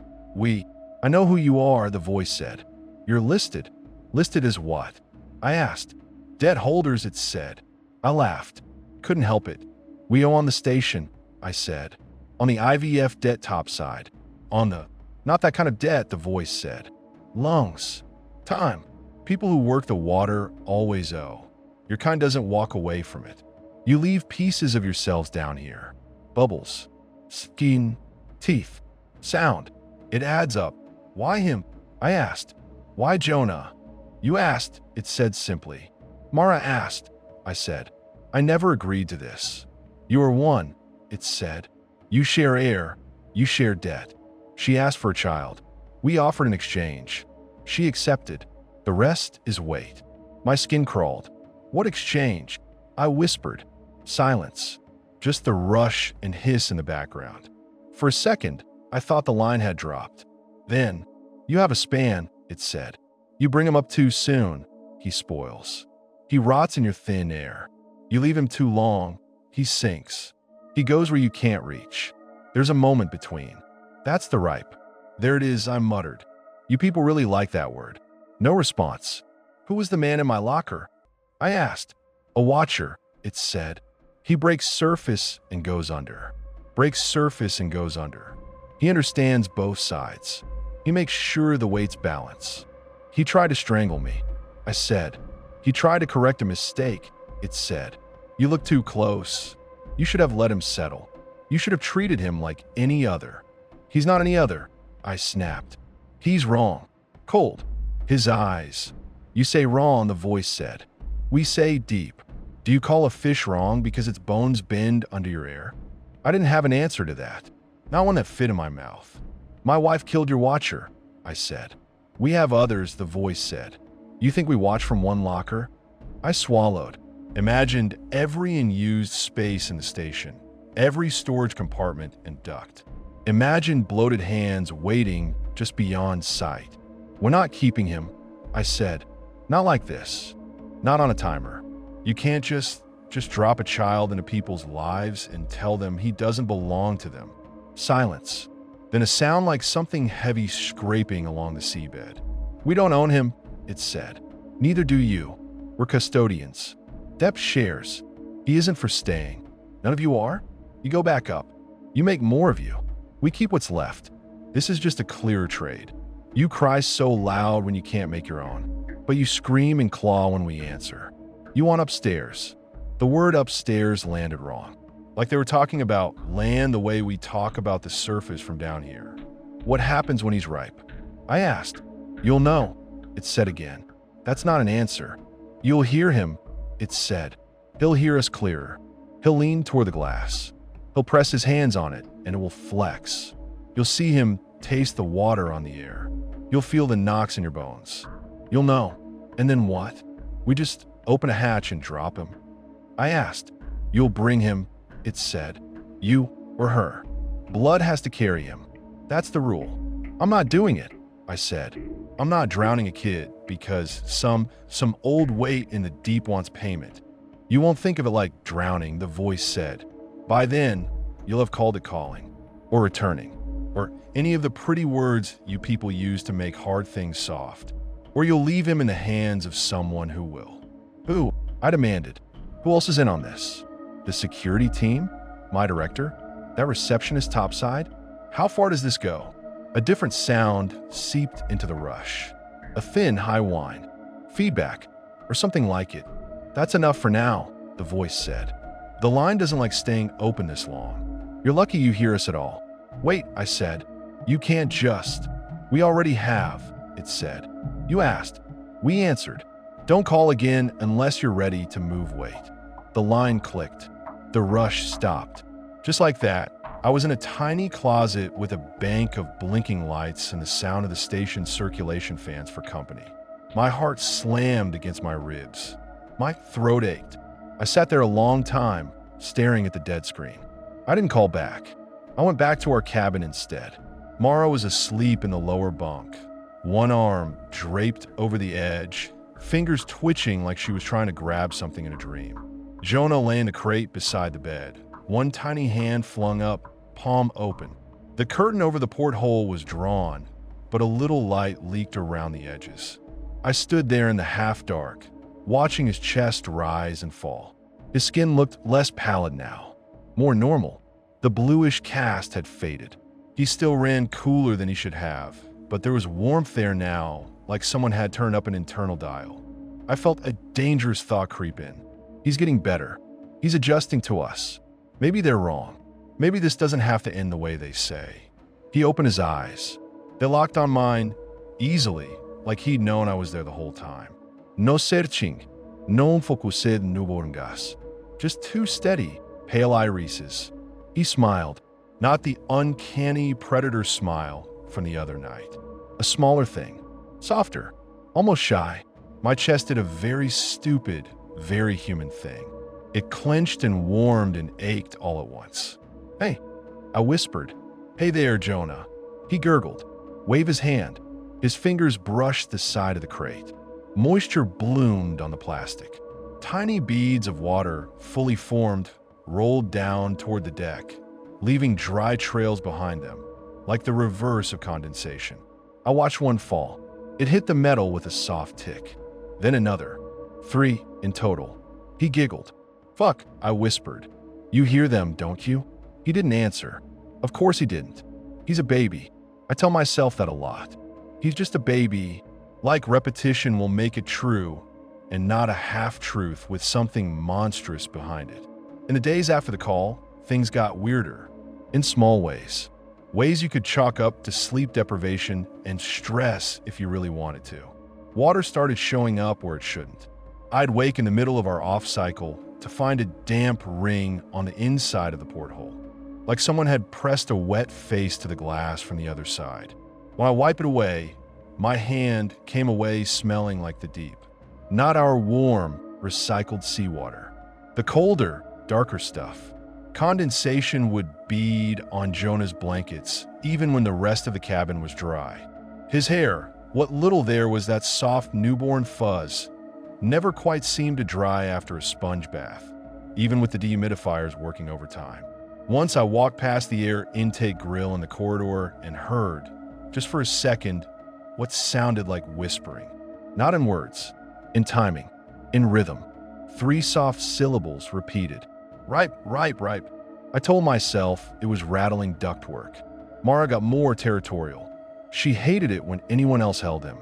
Speaker 1: I know who you are," the voice said. "You're listed." "Listed as what?" I asked. "Debt holders," it said. I laughed. Couldn't help it. "We owe on the station," I said. "On the IVF debt topside. On the..." "Not that kind of debt," the voice said. "Lungs. Time. People who work the water always owe. Your kind doesn't walk away from it. You leave pieces of yourselves down here. Bubbles. Skin. Teeth. Sound. It adds up." "Why him?" I asked. "Why Jonah?" "You asked," it said simply. "Mara asked," I said. "I never agreed to this." "You are one," it said. "You share air. You share debt." She asked for a child. We offered an exchange. She accepted. The rest is wait. My skin crawled. "What exchange?" I whispered. Silence. Just the rush and hiss in the background. For a second, I thought the line had dropped. Then, "You have a span," it said. "You bring him up too soon, he spoils. He rots in your thin air. You leave him too long, he sinks. He goes where you can't reach. There's a moment between. That's the ripe." "There it is," I muttered. "You people really like that word." No response. "Who was the man in my locker?" I asked. "A watcher," it said. "He breaks surface and goes under. Breaks surface and goes under. He understands both sides. He makes sure the weights balance." "He tried to strangle me," I said. "He tried to correct a mistake," it said. "You look too close. You should have let him settle. You should have treated him like any other." "He's not any other," I snapped. "He's wrong. Cold. His eyes." "You say wrong," the voice said. "We say deep. Do you call a fish wrong because its bones bend under your air?" I didn't have an answer to that. Not one that fit in my mouth. "My wife killed your watcher," I said. "We have others," the voice said. "You think we watch from one locker?" I swallowed. Imagined every unused space in the station, every storage compartment and duct. Imagined bloated hands waiting just beyond sight. "We're not keeping him," I said. "Not like this. Not on a timer. You can't just drop a child into people's lives and tell them he doesn't belong to them." Silence. Then a sound like something heavy scraping along the seabed. "We don't own him," it said. "Neither do you. We're custodians. Depth shares. He isn't for staying. None of you are? You go back up. You make more of you. We keep what's left. This is just a clearer trade. You cry so loud when you can't make your own, but you scream and claw when we answer. You want upstairs. The word upstairs landed wrong. Like they were talking about land the way we talk about the surface from down here. What happens when he's ripe? I asked. You'll know, it said again. That's not an answer. You'll hear him, it said. He'll hear us clearer. He'll lean toward the glass. He'll press his hands on it, and it will flex. You'll see him taste the water on the air. You'll feel the knocks in your bones. You'll know. And then what? We just open a hatch and drop him? I asked. You'll bring him, it said. You or her. Blood has to carry him. That's the rule. I'm not doing it, I said. I'm not drowning a kid because some old weight in the deep wants payment. You won't think of it like drowning, the voice said. By then, you'll have called it calling, or returning, or any of the pretty words you people use to make hard things soft. Or you'll leave him in the hands of someone who will. Who? I demanded. Who else is in on this? The security team? My director? That receptionist topside? How far does this go? A different sound seeped into the rush. A thin, high whine. Feedback, or something like it. That's enough for now, the voice said. The line doesn't like staying open this long. You're lucky you hear us at all. Wait, I said. You can't just. We already have, it said. You asked. We answered. Don't call again unless you're ready to move weight. The line clicked. The rush stopped. Just like that, I was in a tiny closet with a bank of blinking lights and the sound of the station's circulation fans for company. My heart slammed against my ribs. My throat ached. I sat there a long time, staring at the dead screen. I didn't call back. I went back to our cabin instead. Mara was asleep in the lower bunk, one arm draped over the edge, fingers twitching like she was trying to grab something in a dream. Jonah lay in a crate beside the bed, one tiny hand flung up, palm open. The curtain over the porthole was drawn, but a little light leaked around the edges. I stood there in the half-dark, watching his chest rise and fall. His skin looked less pallid now, more normal. The bluish cast had faded. He still ran cooler than he should have, but there was warmth there now, like someone had turned up an internal dial. I felt a dangerous thought creep in. He's getting better. He's adjusting to us. Maybe they're wrong. Maybe this doesn't have to end the way they say. He opened his eyes. They locked on mine easily, like he'd known I was there the whole time. No searching, non focused nuborngas. Just two steady, pale irises. He smiled, not the uncanny predator smile from the other night. A smaller thing, softer, almost shy. My chest did a very stupid, very human thing. It clenched and warmed and ached all at once. Hey, I whispered. Hey there, Jonah. He gurgled. Wave his hand. His fingers brushed the side of the crate. Moisture bloomed on the plastic. Tiny beads of water, fully formed, rolled down toward the deck, leaving dry trails behind them, like the reverse of condensation. I watched one fall. It hit the metal with a soft tick. Then another. 3 in total. He giggled. Fuck, I whispered. You hear them, don't you? He didn't answer. Of course he didn't. He's a baby. I tell myself that a lot. He's just a baby. Like repetition will make it true, and not a half-truth with something monstrous behind it. In the days after the call, things got weirder. In small ways. Ways you could chalk up to sleep deprivation and stress if you really wanted to. Water started showing up where it shouldn't. I'd wake in the middle of our off cycle to find a damp ring on the inside of the porthole, like someone had pressed a wet face to the glass from the other side. When I wipe it away, my hand came away smelling like the deep, not our warm, recycled seawater. The colder, darker stuff. Condensation would bead on Jonah's blankets even when the rest of the cabin was dry. His hair, what little there was that soft newborn fuzz, never quite seemed to dry after a sponge bath, even with the dehumidifiers working overtime. Once I walked past the air intake grill in the corridor and heard, just for a second, what sounded like whispering. Not in words, in timing, in rhythm. 3 soft syllables repeated. Ripe, ripe, ripe. I told myself it was rattling ductwork. Mara got more territorial. She hated it when anyone else held him.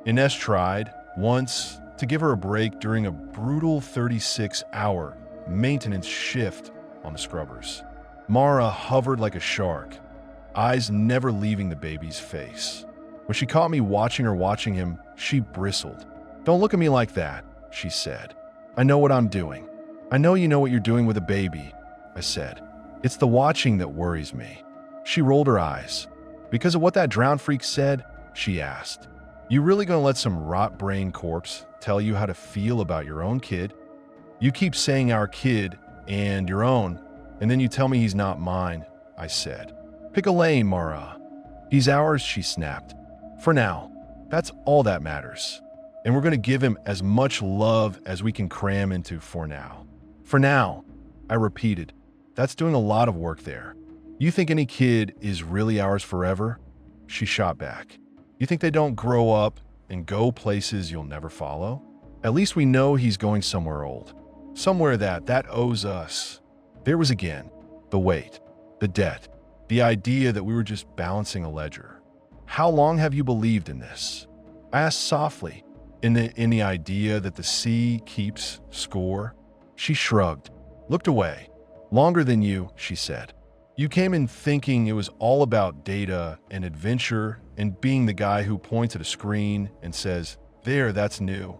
Speaker 1: Ines tried, once, to give her a break during a brutal 36-hour maintenance shift on the scrubbers. Mara hovered like a shark, eyes never leaving the baby's face. When she caught me watching him, she bristled. "Don't look at me like that," she said. "I know what I'm doing." "I know you know what you're doing with a baby," I said. "It's the watching that worries me." She rolled her eyes. "Because of what that drowned freak said?" she asked. "You really gonna let some rot-brain corpse tell you how to feel about your own kid? You keep saying our kid and your own, and then you tell me he's not mine," I said. "Pick a lane, Mara." "He's ours," she snapped. "For now. That's all that matters. And we're going to give him as much love as we can cram into for now." "For now," I repeated. "That's doing a lot of work there. You think any kid is really ours forever?" She shot back. "You think they don't grow up and go places you'll never follow? At least we know he's going somewhere old. Somewhere that owes us." There was again the weight, the debt, the idea that we were just balancing a ledger. "How long have you believed in this?" I asked softly. In the idea that the sea keeps score?" She shrugged, looked away. "Longer than you," she said. "You came in thinking it was all about data and adventure and being the guy who points at a screen and says, 'There, that's new.'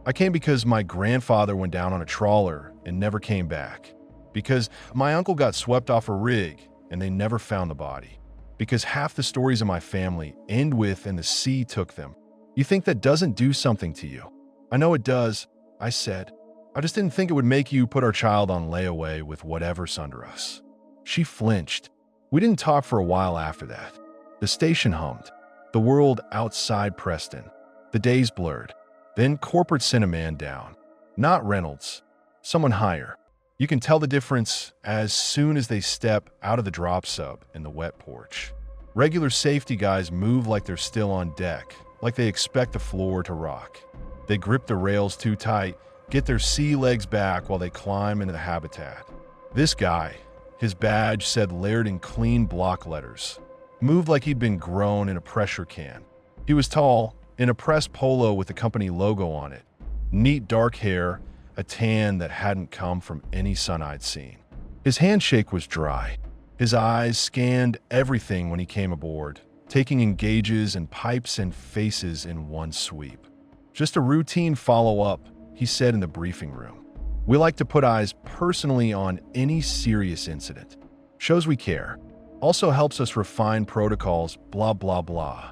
Speaker 1: I came because my grandfather went down on a trawler and never came back. Because my uncle got swept off a rig and they never found the body. Because half the stories of my family end with 'and the sea took them.' You think that doesn't do something to you?" "I know it does," I said. "I just didn't think it would make you put our child on layaway with whatever's under us." She flinched. We didn't talk for a while after that. The station hummed. The world outside Preston. The days blurred. Then corporate sent a man down. Not Reynolds. Someone higher. You can tell the difference as soon as they step out of the drop sub in the wet porch. Regular safety guys move like they're still on deck, like they expect the floor to rock. They grip the rails too tight, get their sea legs back while they climb into the habitat. This guy, his badge said Laird in clean block letters, moved like he'd been grown in a pressure can. He was tall, in a pressed polo with the company logo on it. Neat dark hair, a tan that hadn't come from any sun I'd seen. His handshake was dry. His eyes scanned everything when he came aboard, taking engages and pipes and faces in one sweep. "Just a routine follow-up," he said in the briefing room. "We like to put eyes personally on any serious incident. Shows we care. Also helps us refine protocols, blah, blah, blah."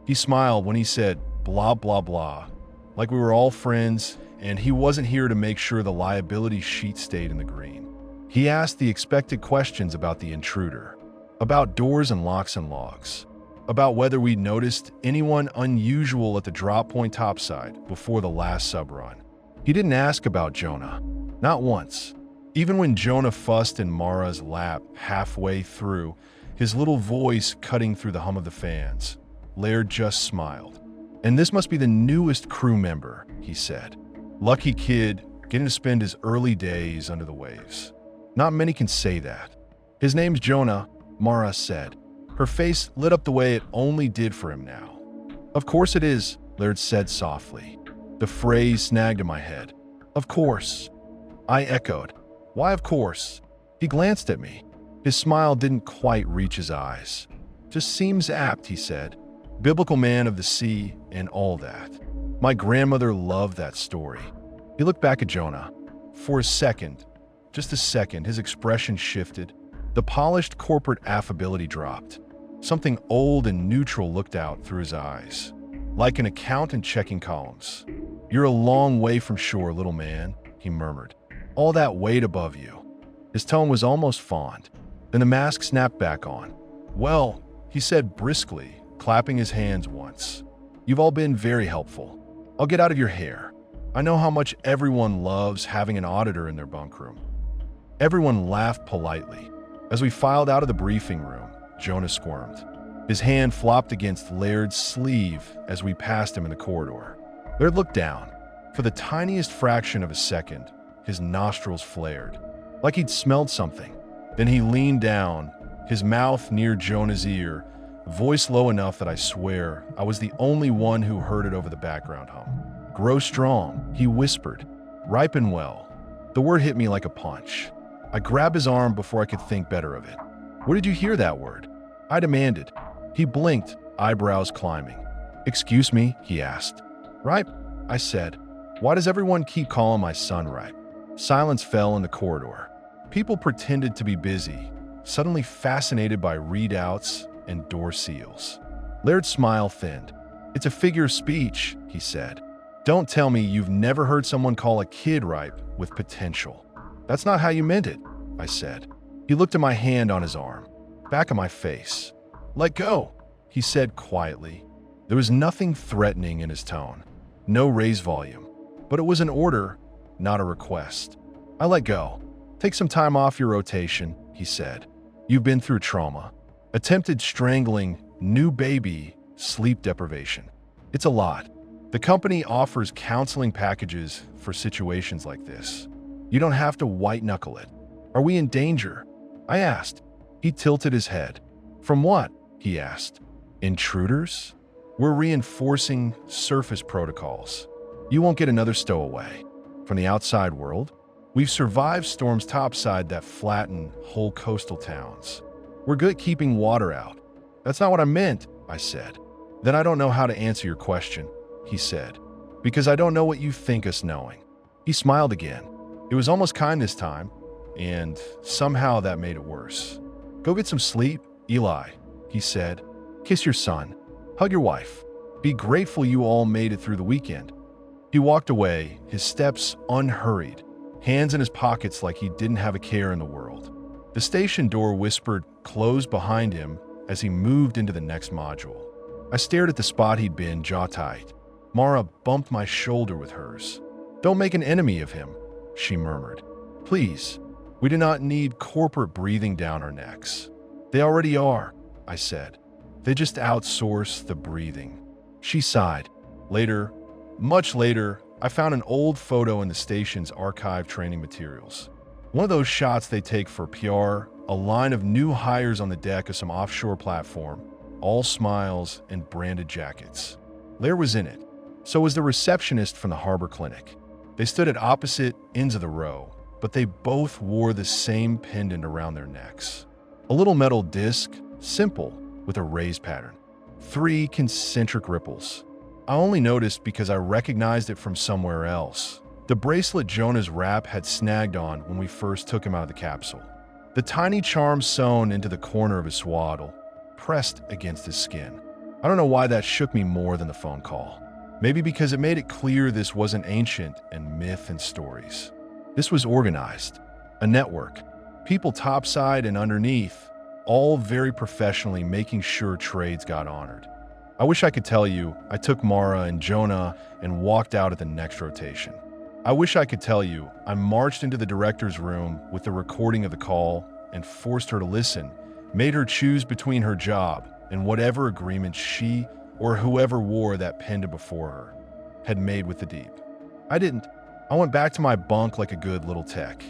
Speaker 1: He smiled when he said blah, blah, blah, like we were all friends and he wasn't here to make sure the liability sheet stayed in the green. He asked the expected questions about the intruder, about doors and locks and logs, about whether we noticed anyone unusual at the drop point topside before the last sub-run. He didn't ask about Jonah, not once. Even when Jonah fussed in Mara's lap halfway through, his little voice cutting through the hum of the fans, Laird just smiled. "And this must be the newest crew member," he said. "Lucky kid, getting to spend his early days under the waves. Not many can say that." "His name's Jonah," Mara said. Her face lit up the way it only did for him now. "Of course it is," Laird said softly. The phrase snagged in my head. "Of course." I echoed. "Why of course?" He glanced at me. His smile didn't quite reach his eyes. "Just seems apt," he said. "Biblical man of the sea and all that. My grandmother loved that story." He looked back at Jonah. For a second, just a second, his expression shifted. The polished corporate affability dropped. Something old and neutral looked out through his eyes, like an accountant checking columns. "You're a long way from shore, little man," he murmured. "All that weight above you." His tone was almost fond. Then the mask snapped back on. "Well," he said briskly, clapping his hands once. "You've all been very helpful. I'll get out of your hair. I know how much everyone loves having an auditor in their bunk room." Everyone laughed politely. As we filed out of the briefing room, Jonah squirmed. His hand flopped against Laird's sleeve as we passed him in the corridor. Laird looked down. For the tiniest fraction of a second, his nostrils flared, like he'd smelled something. Then he leaned down, his mouth near Jonah's ear, voice low enough that I swear I was the only one who heard it over the background hum. "Grow strong," he whispered. "Ripen well. The word hit me like a punch. I grabbed his arm before I could think better of it. Where did you hear that word? I demanded. He blinked, eyebrows climbing. Excuse me, he asked. Ripe? I said. Why does everyone keep calling my son Ripe? Silence fell in the corridor. People pretended to be busy, suddenly fascinated by readouts and door seals. Laird's smile thinned. It's a figure of speech, he said. Don't tell me you've never heard someone call a kid ripe with potential. That's not how you meant it, I said. He looked at my hand on his arm, back of my face. Let go, he said quietly. There was nothing threatening in his tone, no raised volume, but it was an order, not a request. I let go. Take some time off your rotation, he said. You've been through trauma. Attempted strangling, new baby, sleep deprivation. It's a lot. The company offers counseling packages for situations like this. You don't have to white-knuckle it. Are we in danger? I asked. He tilted his head. From what? He asked. Intruders? We're reinforcing surface protocols. You won't get another stowaway. From the outside world, we've survived storms topside that flatten whole coastal towns. We're good at keeping water out. That's not what I meant, I said. Then I don't know how to answer your question, he said, because I don't know what you think us knowing. He smiled again. It was almost kind this time, and somehow that made it worse. Go get some sleep, Eli, he said. Kiss your son. Hug your wife. Be grateful you all made it through the weekend. He walked away, his steps unhurried, hands in his pockets like he didn't have a care in the world. The station door whispered closed behind him as he moved into the next module. I stared at the spot he'd been, jaw tight. Mara bumped my shoulder with hers. Don't make an enemy of him, she murmured. Please, we do not need corporate breathing down our necks. They already are, I said. They just outsource the breathing. She sighed. Later, much later, I found an old photo in the station's archive training materials. One of those shots they take for PR, a line of new hires on the deck of some offshore platform, all smiles and branded jackets. Laird was in it. So was the receptionist from the harbor clinic. They stood at opposite ends of the row, but they both wore the same pendant around their necks. A little metal disc, simple, with a raised pattern. 3 concentric ripples. I only noticed because I recognized it from somewhere else. The bracelet Jonah's wrap had snagged on when we first took him out of the capsule. The tiny charm sewn into the corner of his swaddle, pressed against his skin. I don't know why that shook me more than the phone call. Maybe because it made it clear this wasn't ancient and myth and stories. This was organized, a network, people topside and underneath, all very professionally making sure trades got honored. I wish I could tell you I took Mara and Jonah and walked out at the next rotation. I wish I could tell you I marched into the director's room with the recording of the call and forced her to listen, made her choose between her job and whatever agreement she or whoever wore that pendant before her had made with the deep. I didn't. I went back to my bunk like a good little tech.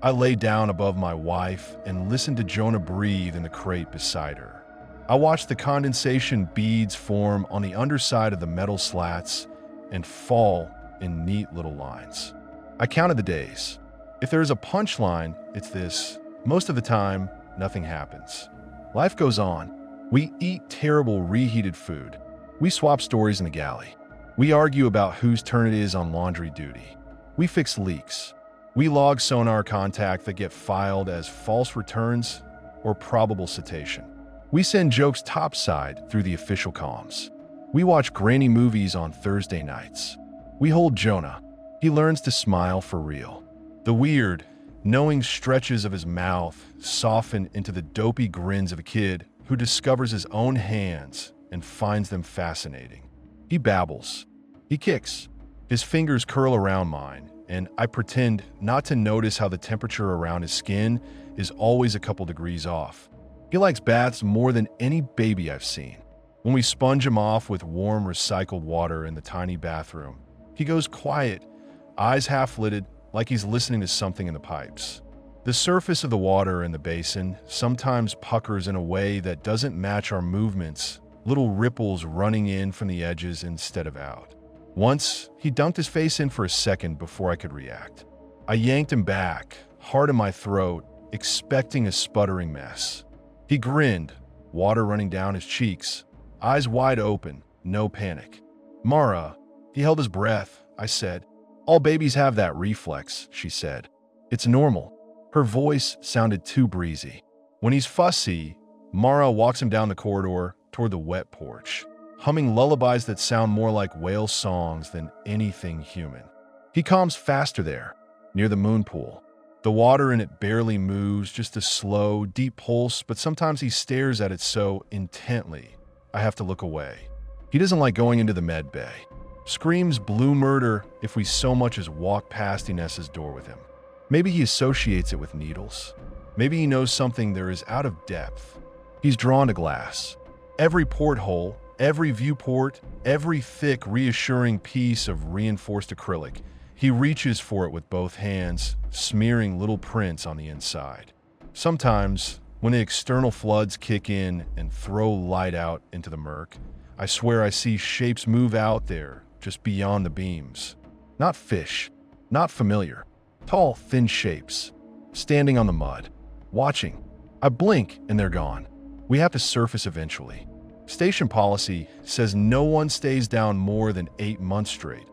Speaker 1: I lay down above my wife and listened to Jonah breathe in the crate beside her. I watched the condensation beads form on the underside of the metal slats and fall in neat little lines. I counted the days. If there is a punchline, it's this. Most of the time, nothing happens. Life goes on. We eat terrible reheated food. We swap stories in the galley. We argue about whose turn it is on laundry duty. We fix leaks. We log sonar contact that get filed as false returns or probable cetacean. We send jokes topside through the official comms. We watch grainy movies on Thursday nights. We hold Jonah. He learns to smile for real. The weird, knowing stretches of his mouth soften into the dopey grins of a kid who discovers his own hands and finds them fascinating. He babbles. He kicks. His fingers curl around mine, and I pretend not to notice how the temperature around his skin is always a couple degrees off. He likes baths more than any baby I've seen. When we sponge him off with warm recycled water in the tiny bathroom, he goes quiet, eyes half-lidded, like he's listening to something in the pipes. The surface of the water in the basin sometimes puckers in a way that doesn't match our movements, little ripples running in from the edges instead of out. Once, he dunked his face in for a second before I could react. I yanked him back, heart in my throat, expecting a sputtering mess. He grinned, water running down his cheeks, eyes wide open, no panic. Mara, he held his breath, I said. All babies have that reflex, she said. It's normal. Her voice sounded too breezy. When he's fussy, Mara walks him down the corridor toward the wet porch, humming lullabies that sound more like whale songs than anything human. He calms faster there, near the moon pool. The water in it barely moves, just a slow, deep pulse, but sometimes he stares at it so intently, I have to look away. He doesn't like going into the med bay. Screams blue murder if we so much as walk past Inez's door with him. Maybe he associates it with needles. Maybe he knows something there is out of depth. He's drawn to glass. Every porthole, every viewport, every thick, reassuring piece of reinforced acrylic. He reaches for it with both hands, smearing little prints on the inside. Sometimes, when the external floods kick in and throw light out into the murk, I swear I see shapes move out there, just beyond the beams. Not fish, not familiar. Tall, thin shapes, standing on the mud, watching. I blink and they're gone. We have to surface eventually. Station policy says no one stays down more than 8 months straight,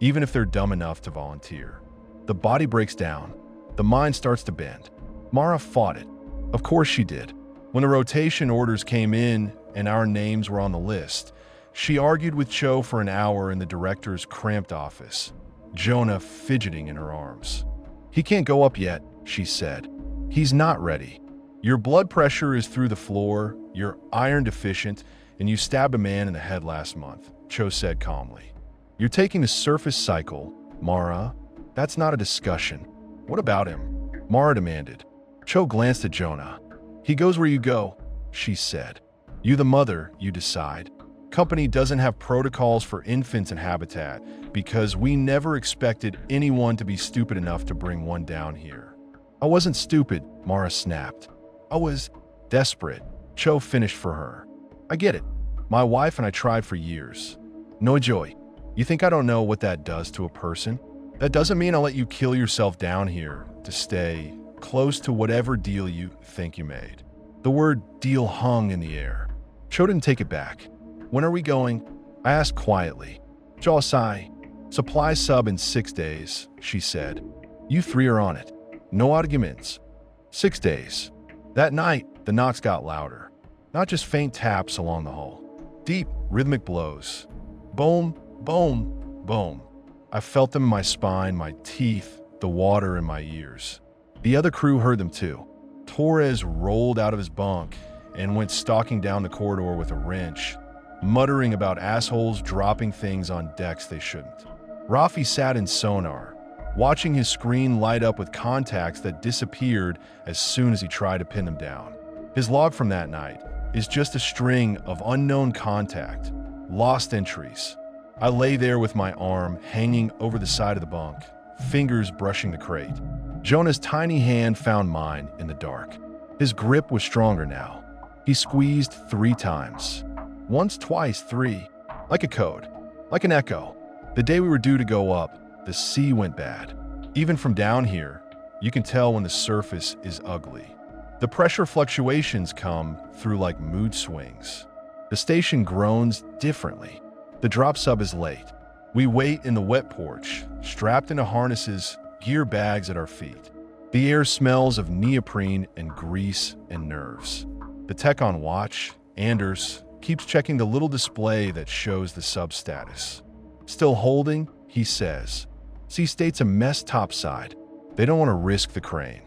Speaker 1: even if they're dumb enough to volunteer. The body breaks down. The mind starts to bend. Mara fought it. Of course she did. When the rotation orders came in and our names were on the list, she argued with Cho for an hour in the director's cramped office, Jonah fidgeting in her arms. He can't go up yet, she said. He's not ready. Your blood pressure is through the floor, you're iron deficient, and you stabbed a man in the head last month, Cho said calmly. You're taking the surface cycle, Mara. That's not a discussion. What about him? Mara demanded. Cho glanced at Jonah. He goes where you go, she said. You the mother, you decide. Company doesn't have protocols for infants in habitat because we never expected anyone to be stupid enough to bring one down here. I wasn't stupid, Mara snapped. I was desperate. Cho finished for her. I get it. My wife and I tried for years. No joy. You think I don't know what that does to a person? That doesn't mean I'll let you kill yourself down here to stay close to whatever deal you think you made. The word deal hung in the air. Cho didn't take it back. When are we going? I asked quietly. Jaw sigh. Supply sub in 6 days, she said. You 3 are on it. No arguments. 6 days. That night, the knocks got louder. Not just faint taps along the hall. Deep, rhythmic blows. Boom, boom, boom. I felt them in my spine, my teeth, the water in my ears. The other crew heard them too. Torres rolled out of his bunk and went stalking down the corridor with a wrench, muttering about assholes dropping things on decks they shouldn't. Rafi sat in sonar, watching his screen light up with contacts that disappeared as soon as he tried to pin them down. His log from that night is just a string of unknown contact, lost entries. I lay there with my arm hanging over the side of the bunk, fingers brushing the crate. Jonah's tiny hand found mine in the dark. His grip was stronger now. He squeezed 3 times. Once, twice, 3. Like a code. Like an echo. The day we were due to go up, the sea went bad. Even from down here, you can tell when the surface is ugly. The pressure fluctuations come through like mood swings. The station groans differently. The drop sub is late. We wait in the wet porch, strapped into harnesses, gear bags at our feet. The air smells of neoprene and grease and nerves. The tech on watch, Anders, keeps checking the little display that shows the sub status. Still holding, he says. Sea state's a mess topside. They don't want to risk the crane.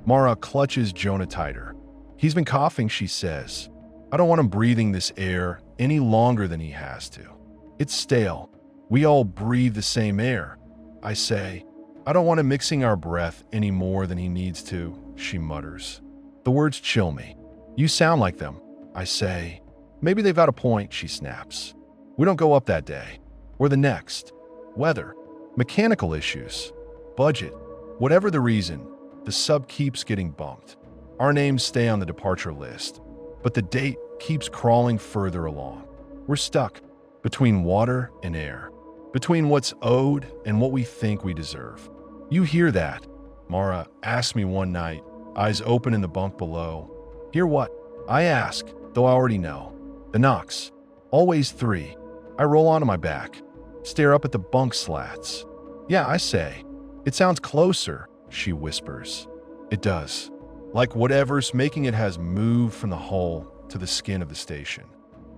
Speaker 1: Mara clutches Jonah tighter. He's been coughing, she says. I don't want him breathing this air any longer than he has to. It's stale. We all breathe the same air. I say, I don't want him mixing our breath any more than he needs to, she mutters. The words chill me. You sound like them, I say. Maybe they've got a point, she snaps. We don't go up that day. Or the next. Weather. Mechanical issues. Budget. Whatever the reason, the sub keeps getting bumped. Our names stay on the departure list, but the date keeps crawling further along. We're stuck between water and air, between what's owed and what we think we deserve. You hear that, Mara asked me one night, eyes open in the bunk below. Hear what? I ask, though I already know. The knocks. Always 3. I roll onto my back, stare up at the bunk slats. Yeah, I say. It sounds closer, she whispers. It does. Like whatever's making it has moved from the hull to the skin of the station,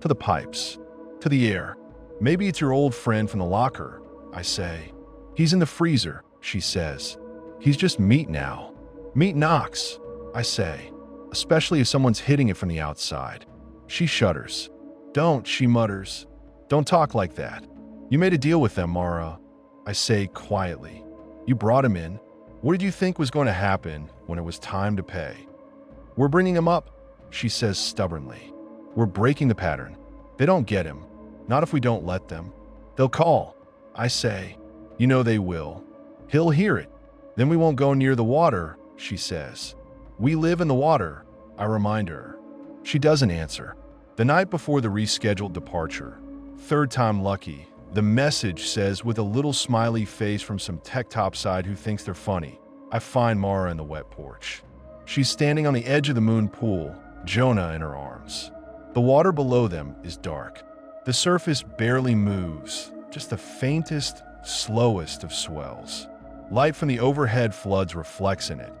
Speaker 1: to the pipes, to the air. Maybe it's your old friend from the locker, I say. He's in the freezer, she says. He's just meat now. Meat knocks, I say, especially if someone's hitting it from the outside. She shudders. Don't, she mutters. Don't talk like that. You made a deal with them, Mara, I say quietly. You brought him in. What did you think was going to happen when it was time to pay? We're bringing him up, she says stubbornly. We're breaking the pattern. They don't get him. Not if we don't let them. They'll call, I say. You know they will. He'll hear it. Then we won't go near the water, she says. We live in the water, I remind her. She doesn't answer. The night before the rescheduled departure, 3rd time lucky, the message says with a little smiley face from some tech topside who thinks they're funny, I find Mara in the wet porch. She's standing on the edge of the moon pool, Jonah in her arms. The water below them is dark. The surface barely moves, just the faintest, slowest of swells. Light from the overhead floods reflects in it,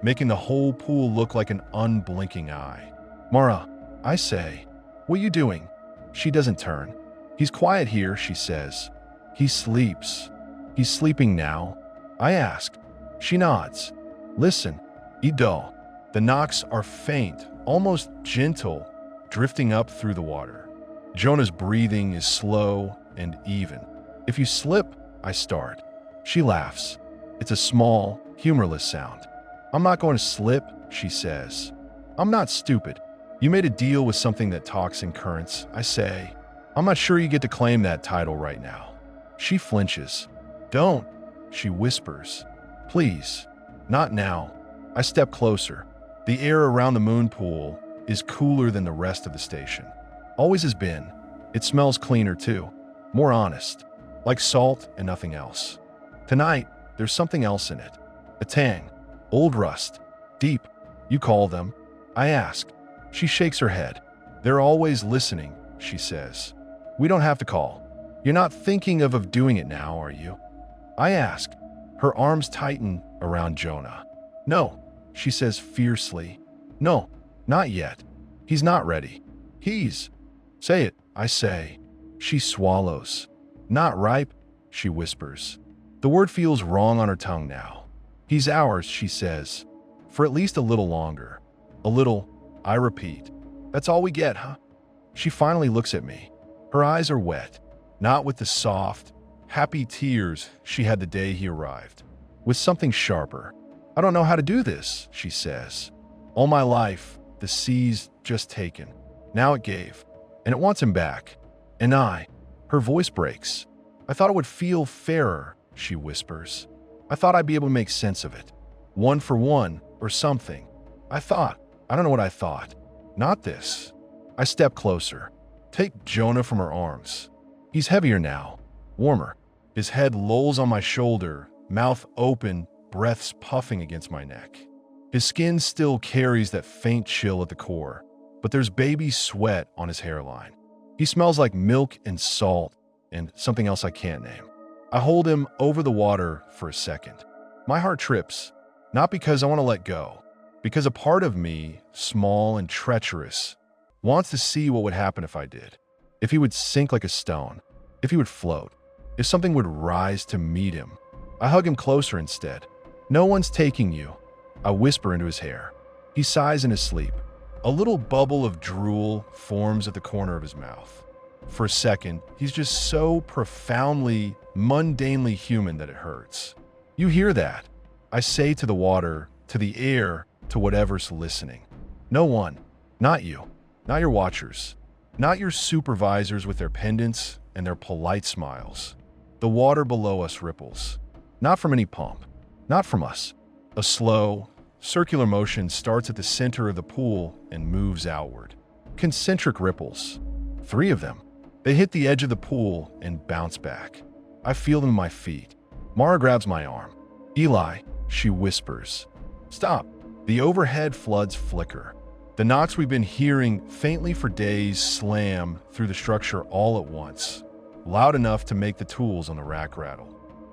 Speaker 1: making the whole pool look like an unblinking eye. Mara, I say, what are you doing? She doesn't turn. He's quiet here, she says. He sleeps. He's sleeping now. I ask. She nods. Listen, Ido. The knocks are faint, almost gentle, drifting up through the water. Jonah's breathing is slow and even. If you slip, I start. She laughs. It's a small, humorless sound. I'm not going to slip, she says. I'm not stupid. You made a deal with something that talks in currents, I say. I'm not sure you get to claim that title right now. She flinches. Don't, she whispers. Please, not now. I step closer. The air around the moon pool is cooler than the rest of the station. Always has been. It smells cleaner too. More honest. Like salt and nothing else. Tonight, there's something else in it. A tang. Old rust. Deep. You call them. I ask. She shakes her head. They're always listening, she says. We don't have to call. You're not thinking of doing it now, are you? I ask. Her arms tighten around Jonah. No, she says fiercely. No, not yet. He's not ready. Say it, I say. She swallows. Not ripe, she whispers. The word feels wrong on her tongue now. He's ours, she says. For at least a little longer. A little, I repeat. That's all we get, huh? She finally looks at me. Her eyes are wet, not with the soft, happy tears she had the day he arrived. With something sharper. I don't know how to do this, she says. All my life, the sea's just taken. Now it gave. And it wants him back. And her voice breaks. I thought it would feel fairer, she whispers. I thought I'd be able to make sense of it. 1 for 1 or something. I don't know what I thought. Not this. I step closer. Take Jonah from her arms. He's heavier now, warmer. His head lolls on my shoulder, mouth open, breaths puffing against my neck. His skin still carries that faint chill at the core, but there's baby sweat on his hairline. He smells like milk and salt and something else I can't name. I hold him over the water for a second. My heart trips, not because I want to let go, because a part of me, small and treacherous, wants to see what would happen if I did. If he would sink like a stone. If he would float. If something would rise to meet him. I hug him closer instead. No one's taking you. I whisper into his hair. He sighs in his sleep. A little bubble of drool forms at the corner of his mouth. For a second, he's just so profoundly, mundanely human that it hurts. You hear that? I say to the water, to the air, to whatever's listening. No one. Not you. Not your watchers. Not your supervisors with their pendants and their polite smiles. The water below us ripples. Not from any pump. Not from us. A slow, circular motion starts at the center of the pool and moves outward. Concentric ripples. 3 of them. They hit the edge of the pool and bounce back. I feel them in my feet. Mara grabs my arm. Eli, she whispers. Stop. The overhead floods flicker. The knocks we've been hearing faintly for days slam through the structure all at once, loud enough to make the tools on the rack rattle.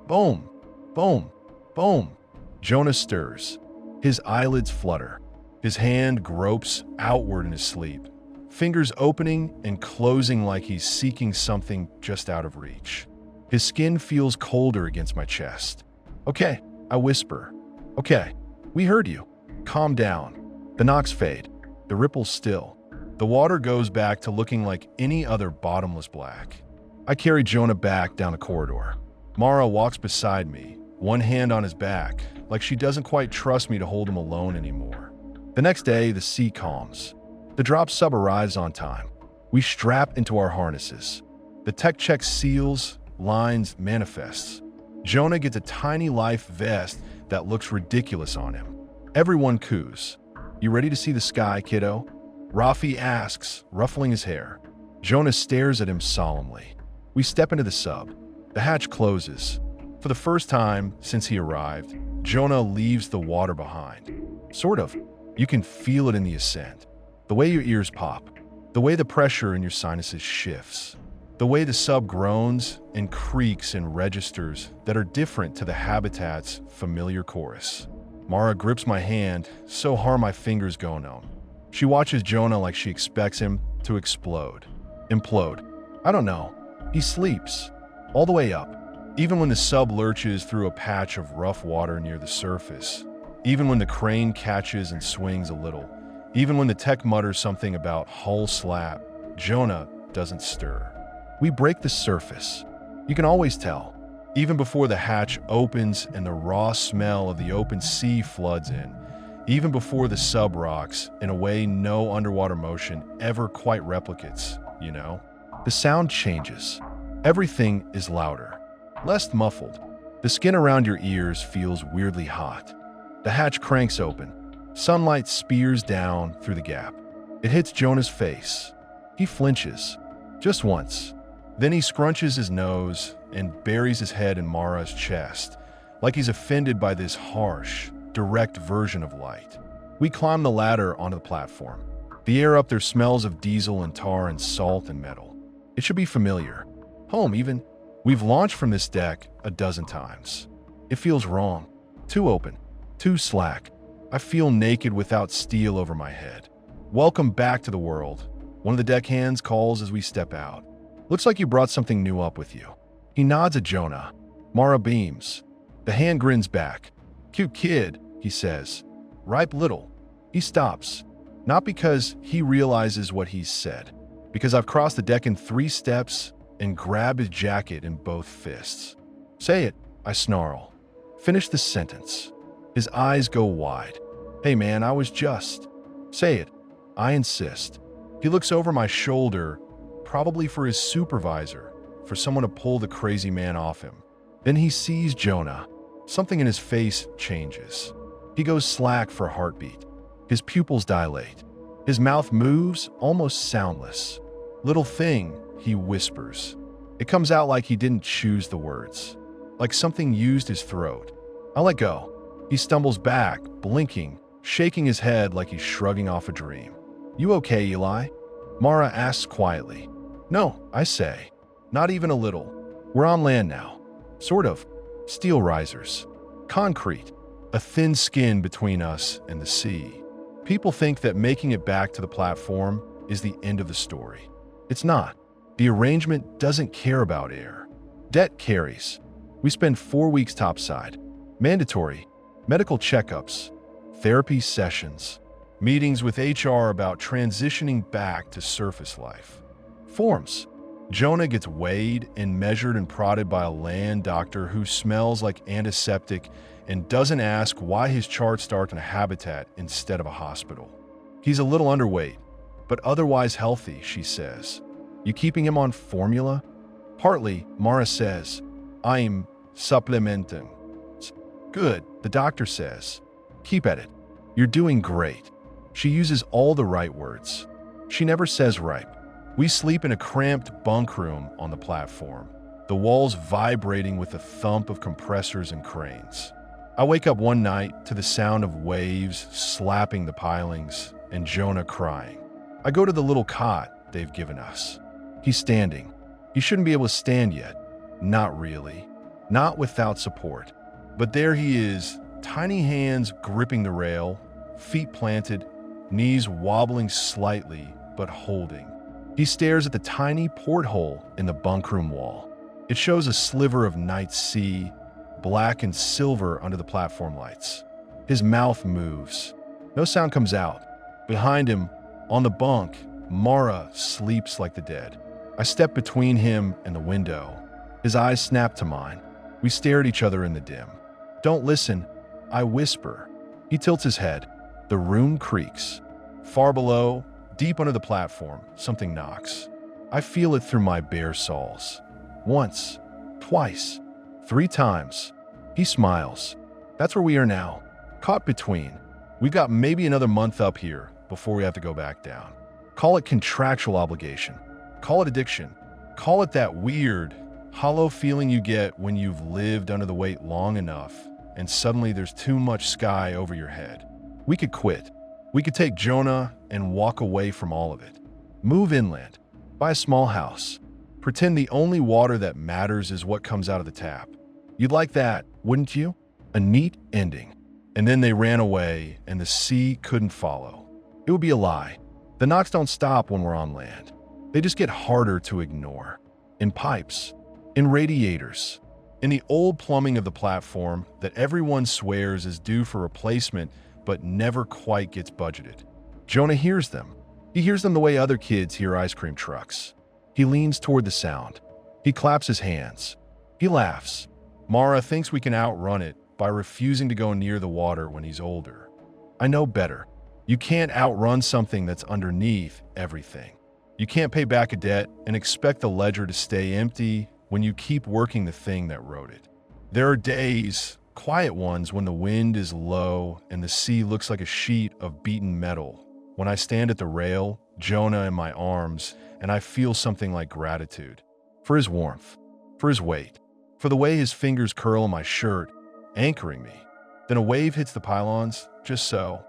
Speaker 1: Boom, boom, boom. Jonah stirs. His eyelids flutter. His hand gropes outward in his sleep, fingers opening and closing like he's seeking something just out of reach. His skin feels colder against my chest. Okay, I whisper. Okay, we heard you. Calm down. The knocks fade. The ripples still. The water goes back to looking like any other bottomless black. I carry Jonah back down the corridor. Mara walks beside me, one hand on his back, like she doesn't quite trust me to hold him alone anymore. The next day, the sea calms. The drop sub arrives on time. We strap into our harnesses. The tech check seals, lines, manifests. Jonah gets a tiny life vest that looks ridiculous on him. Everyone coos. You ready to see the sky, kiddo? Rafi asks, ruffling his hair. Jonah stares at him solemnly. We step into the sub. The hatch closes. For the first time since he arrived, Jonah leaves the water behind. Sort of. You can feel it in the ascent. The way your ears pop. The way the pressure in your sinuses shifts. The way the sub groans and creaks in registers that are different to the habitat's familiar chorus. Mara grips my hand so hard my fingers go numb. She watches Jonah like she expects him to explode. Implode. I don't know. He sleeps. All the way up. Even when the sub lurches through a patch of rough water near the surface. Even when the crane catches and swings a little. Even when the tech mutters something about hull slap, Jonah doesn't stir. We break the surface. You can always tell. Even before the hatch opens and the raw smell of the open sea floods in. Even before the sub rocks in a way no underwater motion ever quite replicates, you know? The sound changes. Everything is louder, less muffled. The skin around your ears feels weirdly hot. The hatch cranks open. Sunlight spears down through the gap. It hits Jonah's face. He flinches. Just once. Then he scrunches his nose and buries his head in Mara's chest, like he's offended by this harsh, direct version of light. We climb the ladder onto the platform. The air up there smells of diesel and tar and salt and metal. It should be familiar. Home, even. We've launched from this deck a dozen times. It feels wrong. Too open. Too slack. I feel naked without steel over my head. Welcome back to the world. One of the deckhands calls as we step out. Looks like you brought something new up with you. He nods at Jonah. Mara beams. The hand grins back. Cute kid, he says. Ripe little. He stops. Not because he realizes what he's said. Because I've crossed the deck in 3 steps and grabbed his jacket in both fists. Say it, I snarl. Finish the sentence. His eyes go wide. Hey man, I was just. Say it. I insist. He looks over my shoulder, probably for his supervisor, for someone to pull the crazy man off him. Then he sees Jonah. Something in his face changes. He goes slack for a heartbeat. His pupils dilate. His mouth moves, almost soundless. Little thing, he whispers. It comes out like he didn't choose the words. Like something used his throat. I let go. He stumbles back, blinking, shaking his head like he's shrugging off a dream. You okay, Eli? Mara asks quietly. No, I say. Not even a little. We're on land now. Sort of. Steel risers. Concrete. A thin skin between us and the sea. People think that making it back to the platform is the end of the story. It's not. The arrangement doesn't care about air. Debt carries. We spend 4 weeks topside. Mandatory. Medical checkups. Therapy sessions. Meetings with HR about transitioning back to surface life. Forms. Jonah gets weighed and measured and prodded by a land doctor who smells like antiseptic and doesn't ask why his chart starts in a habitat instead of a hospital. He's a little underweight, but otherwise healthy, she says. You keeping him on formula? Partly, Mara says. I'm supplementing. Good, the doctor says. Keep at it. You're doing great. She uses all the right words. She never says ripe. We sleep in a cramped bunk room on the platform, the walls vibrating with the thump of compressors and cranes. I wake up one night to the sound of waves slapping the pilings and Jonah crying. I go to the little cot they've given us. He's standing. He shouldn't be able to stand yet. Not really. Not without support. But there he is, tiny hands gripping the rail, feet planted, knees wobbling slightly, but holding. He stares at the tiny porthole in the bunkroom wall. It shows a sliver of night sea, black and silver under the platform lights. His mouth moves. No sound comes out. Behind him, on the bunk, Mara sleeps like the dead. I step between him and the window. His eyes snap to mine. We stare at each other in the dim. Don't listen, I whisper. He tilts his head. The room creaks. Far below, deep under the platform, something knocks. I feel it through my bare soles. Once, twice, 3 times. He smiles. That's where we are now, caught between. We've got maybe another month up here before we have to go back down. Call it contractual obligation. Call it addiction. Call it that weird, hollow feeling you get when you've lived under the weight long enough and suddenly there's too much sky over your head. We could quit. We could take Jonah and walk away from all of it. Move inland. Buy a small house. Pretend the only water that matters is what comes out of the tap. You'd like that, wouldn't you? A neat ending. And then they ran away and the sea couldn't follow. It would be a lie. The knocks don't stop when we're on land. They just get harder to ignore. In pipes, in radiators, in the old plumbing of the platform that everyone swears is due for replacement but never quite gets budgeted. Jonah hears them. He hears them the way other kids hear ice cream trucks. He leans toward the sound. He claps his hands. He laughs. Mara thinks we can outrun it by refusing to go near the water when he's older. I know better. You can't outrun something that's underneath everything. You can't pay back a debt and expect the ledger to stay empty when you keep working the thing that wrote it. There are days, quiet ones, when the wind is low and the sea looks like a sheet of beaten metal. When I stand at the rail, Jonah in my arms, and I feel something like gratitude. For his warmth, for his weight, for the way his fingers curl on my shirt, anchoring me. Then a wave hits the pylons, just so.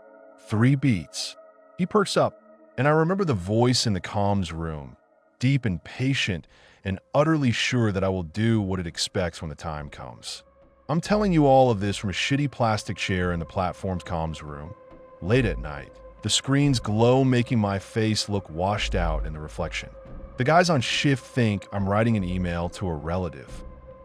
Speaker 1: 3 beats. He perks up, and I remember the voice in the comms room, deep and patient and utterly sure that I will do what it expects when the time comes. I'm telling you all of this from a shitty plastic chair in the platform's comms room. Late at night, the screens glow, making my face look washed out in the reflection. The guys on shift think I'm writing an email to a relative.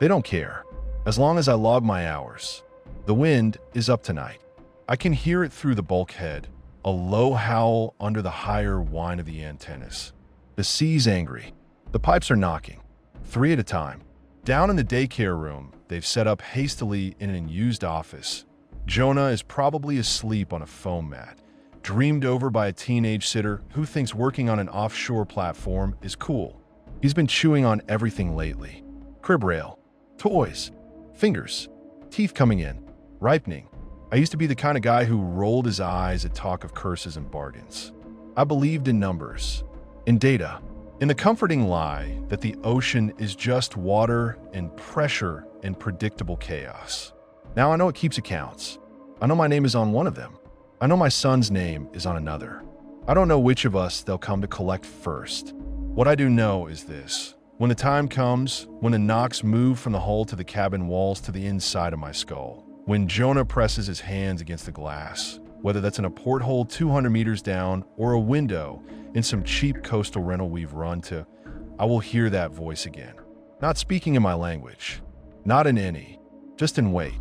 Speaker 1: They don't care, as long as I log my hours. The wind is up tonight. I can hear it through the bulkhead, a low howl under the higher whine of the antennas. The sea's angry. The pipes are knocking, 3 at a time. Down in the daycare room, they've set up hastily in an unused office. Jonah is probably asleep on a foam mat, dreamed over by a teenage sitter who thinks working on an offshore platform is cool. He's been chewing on everything lately. Crib rail, toys, fingers, teeth coming in, ripening. I used to be the kind of guy who rolled his eyes at talk of curses and bargains. I believed in numbers, in data, in the comforting lie that the ocean is just water and pressure and predictable chaos. Now I know it keeps accounts. I know my name is on one of them. I know my son's name is on another. I don't know which of us they'll come to collect first. What I do know is this. When the time comes, when the knocks move from the hull to the cabin walls to the inside of my skull, when Jonah presses his hands against the glass, whether that's in a porthole 200 meters down or a window in some cheap coastal rental we've run to, I will hear that voice again. Not speaking in my language, not in any, just in weight,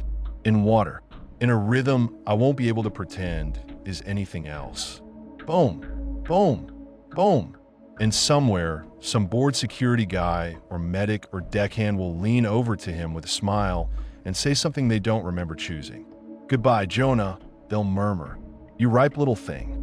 Speaker 1: in water, in a rhythm I won't be able to pretend is anything else. Boom, boom, boom. And somewhere, some bored security guy or medic or deckhand will lean over to him with a smile and say something they don't remember choosing. Goodbye, Jonah, they'll murmur. You ripe little thing.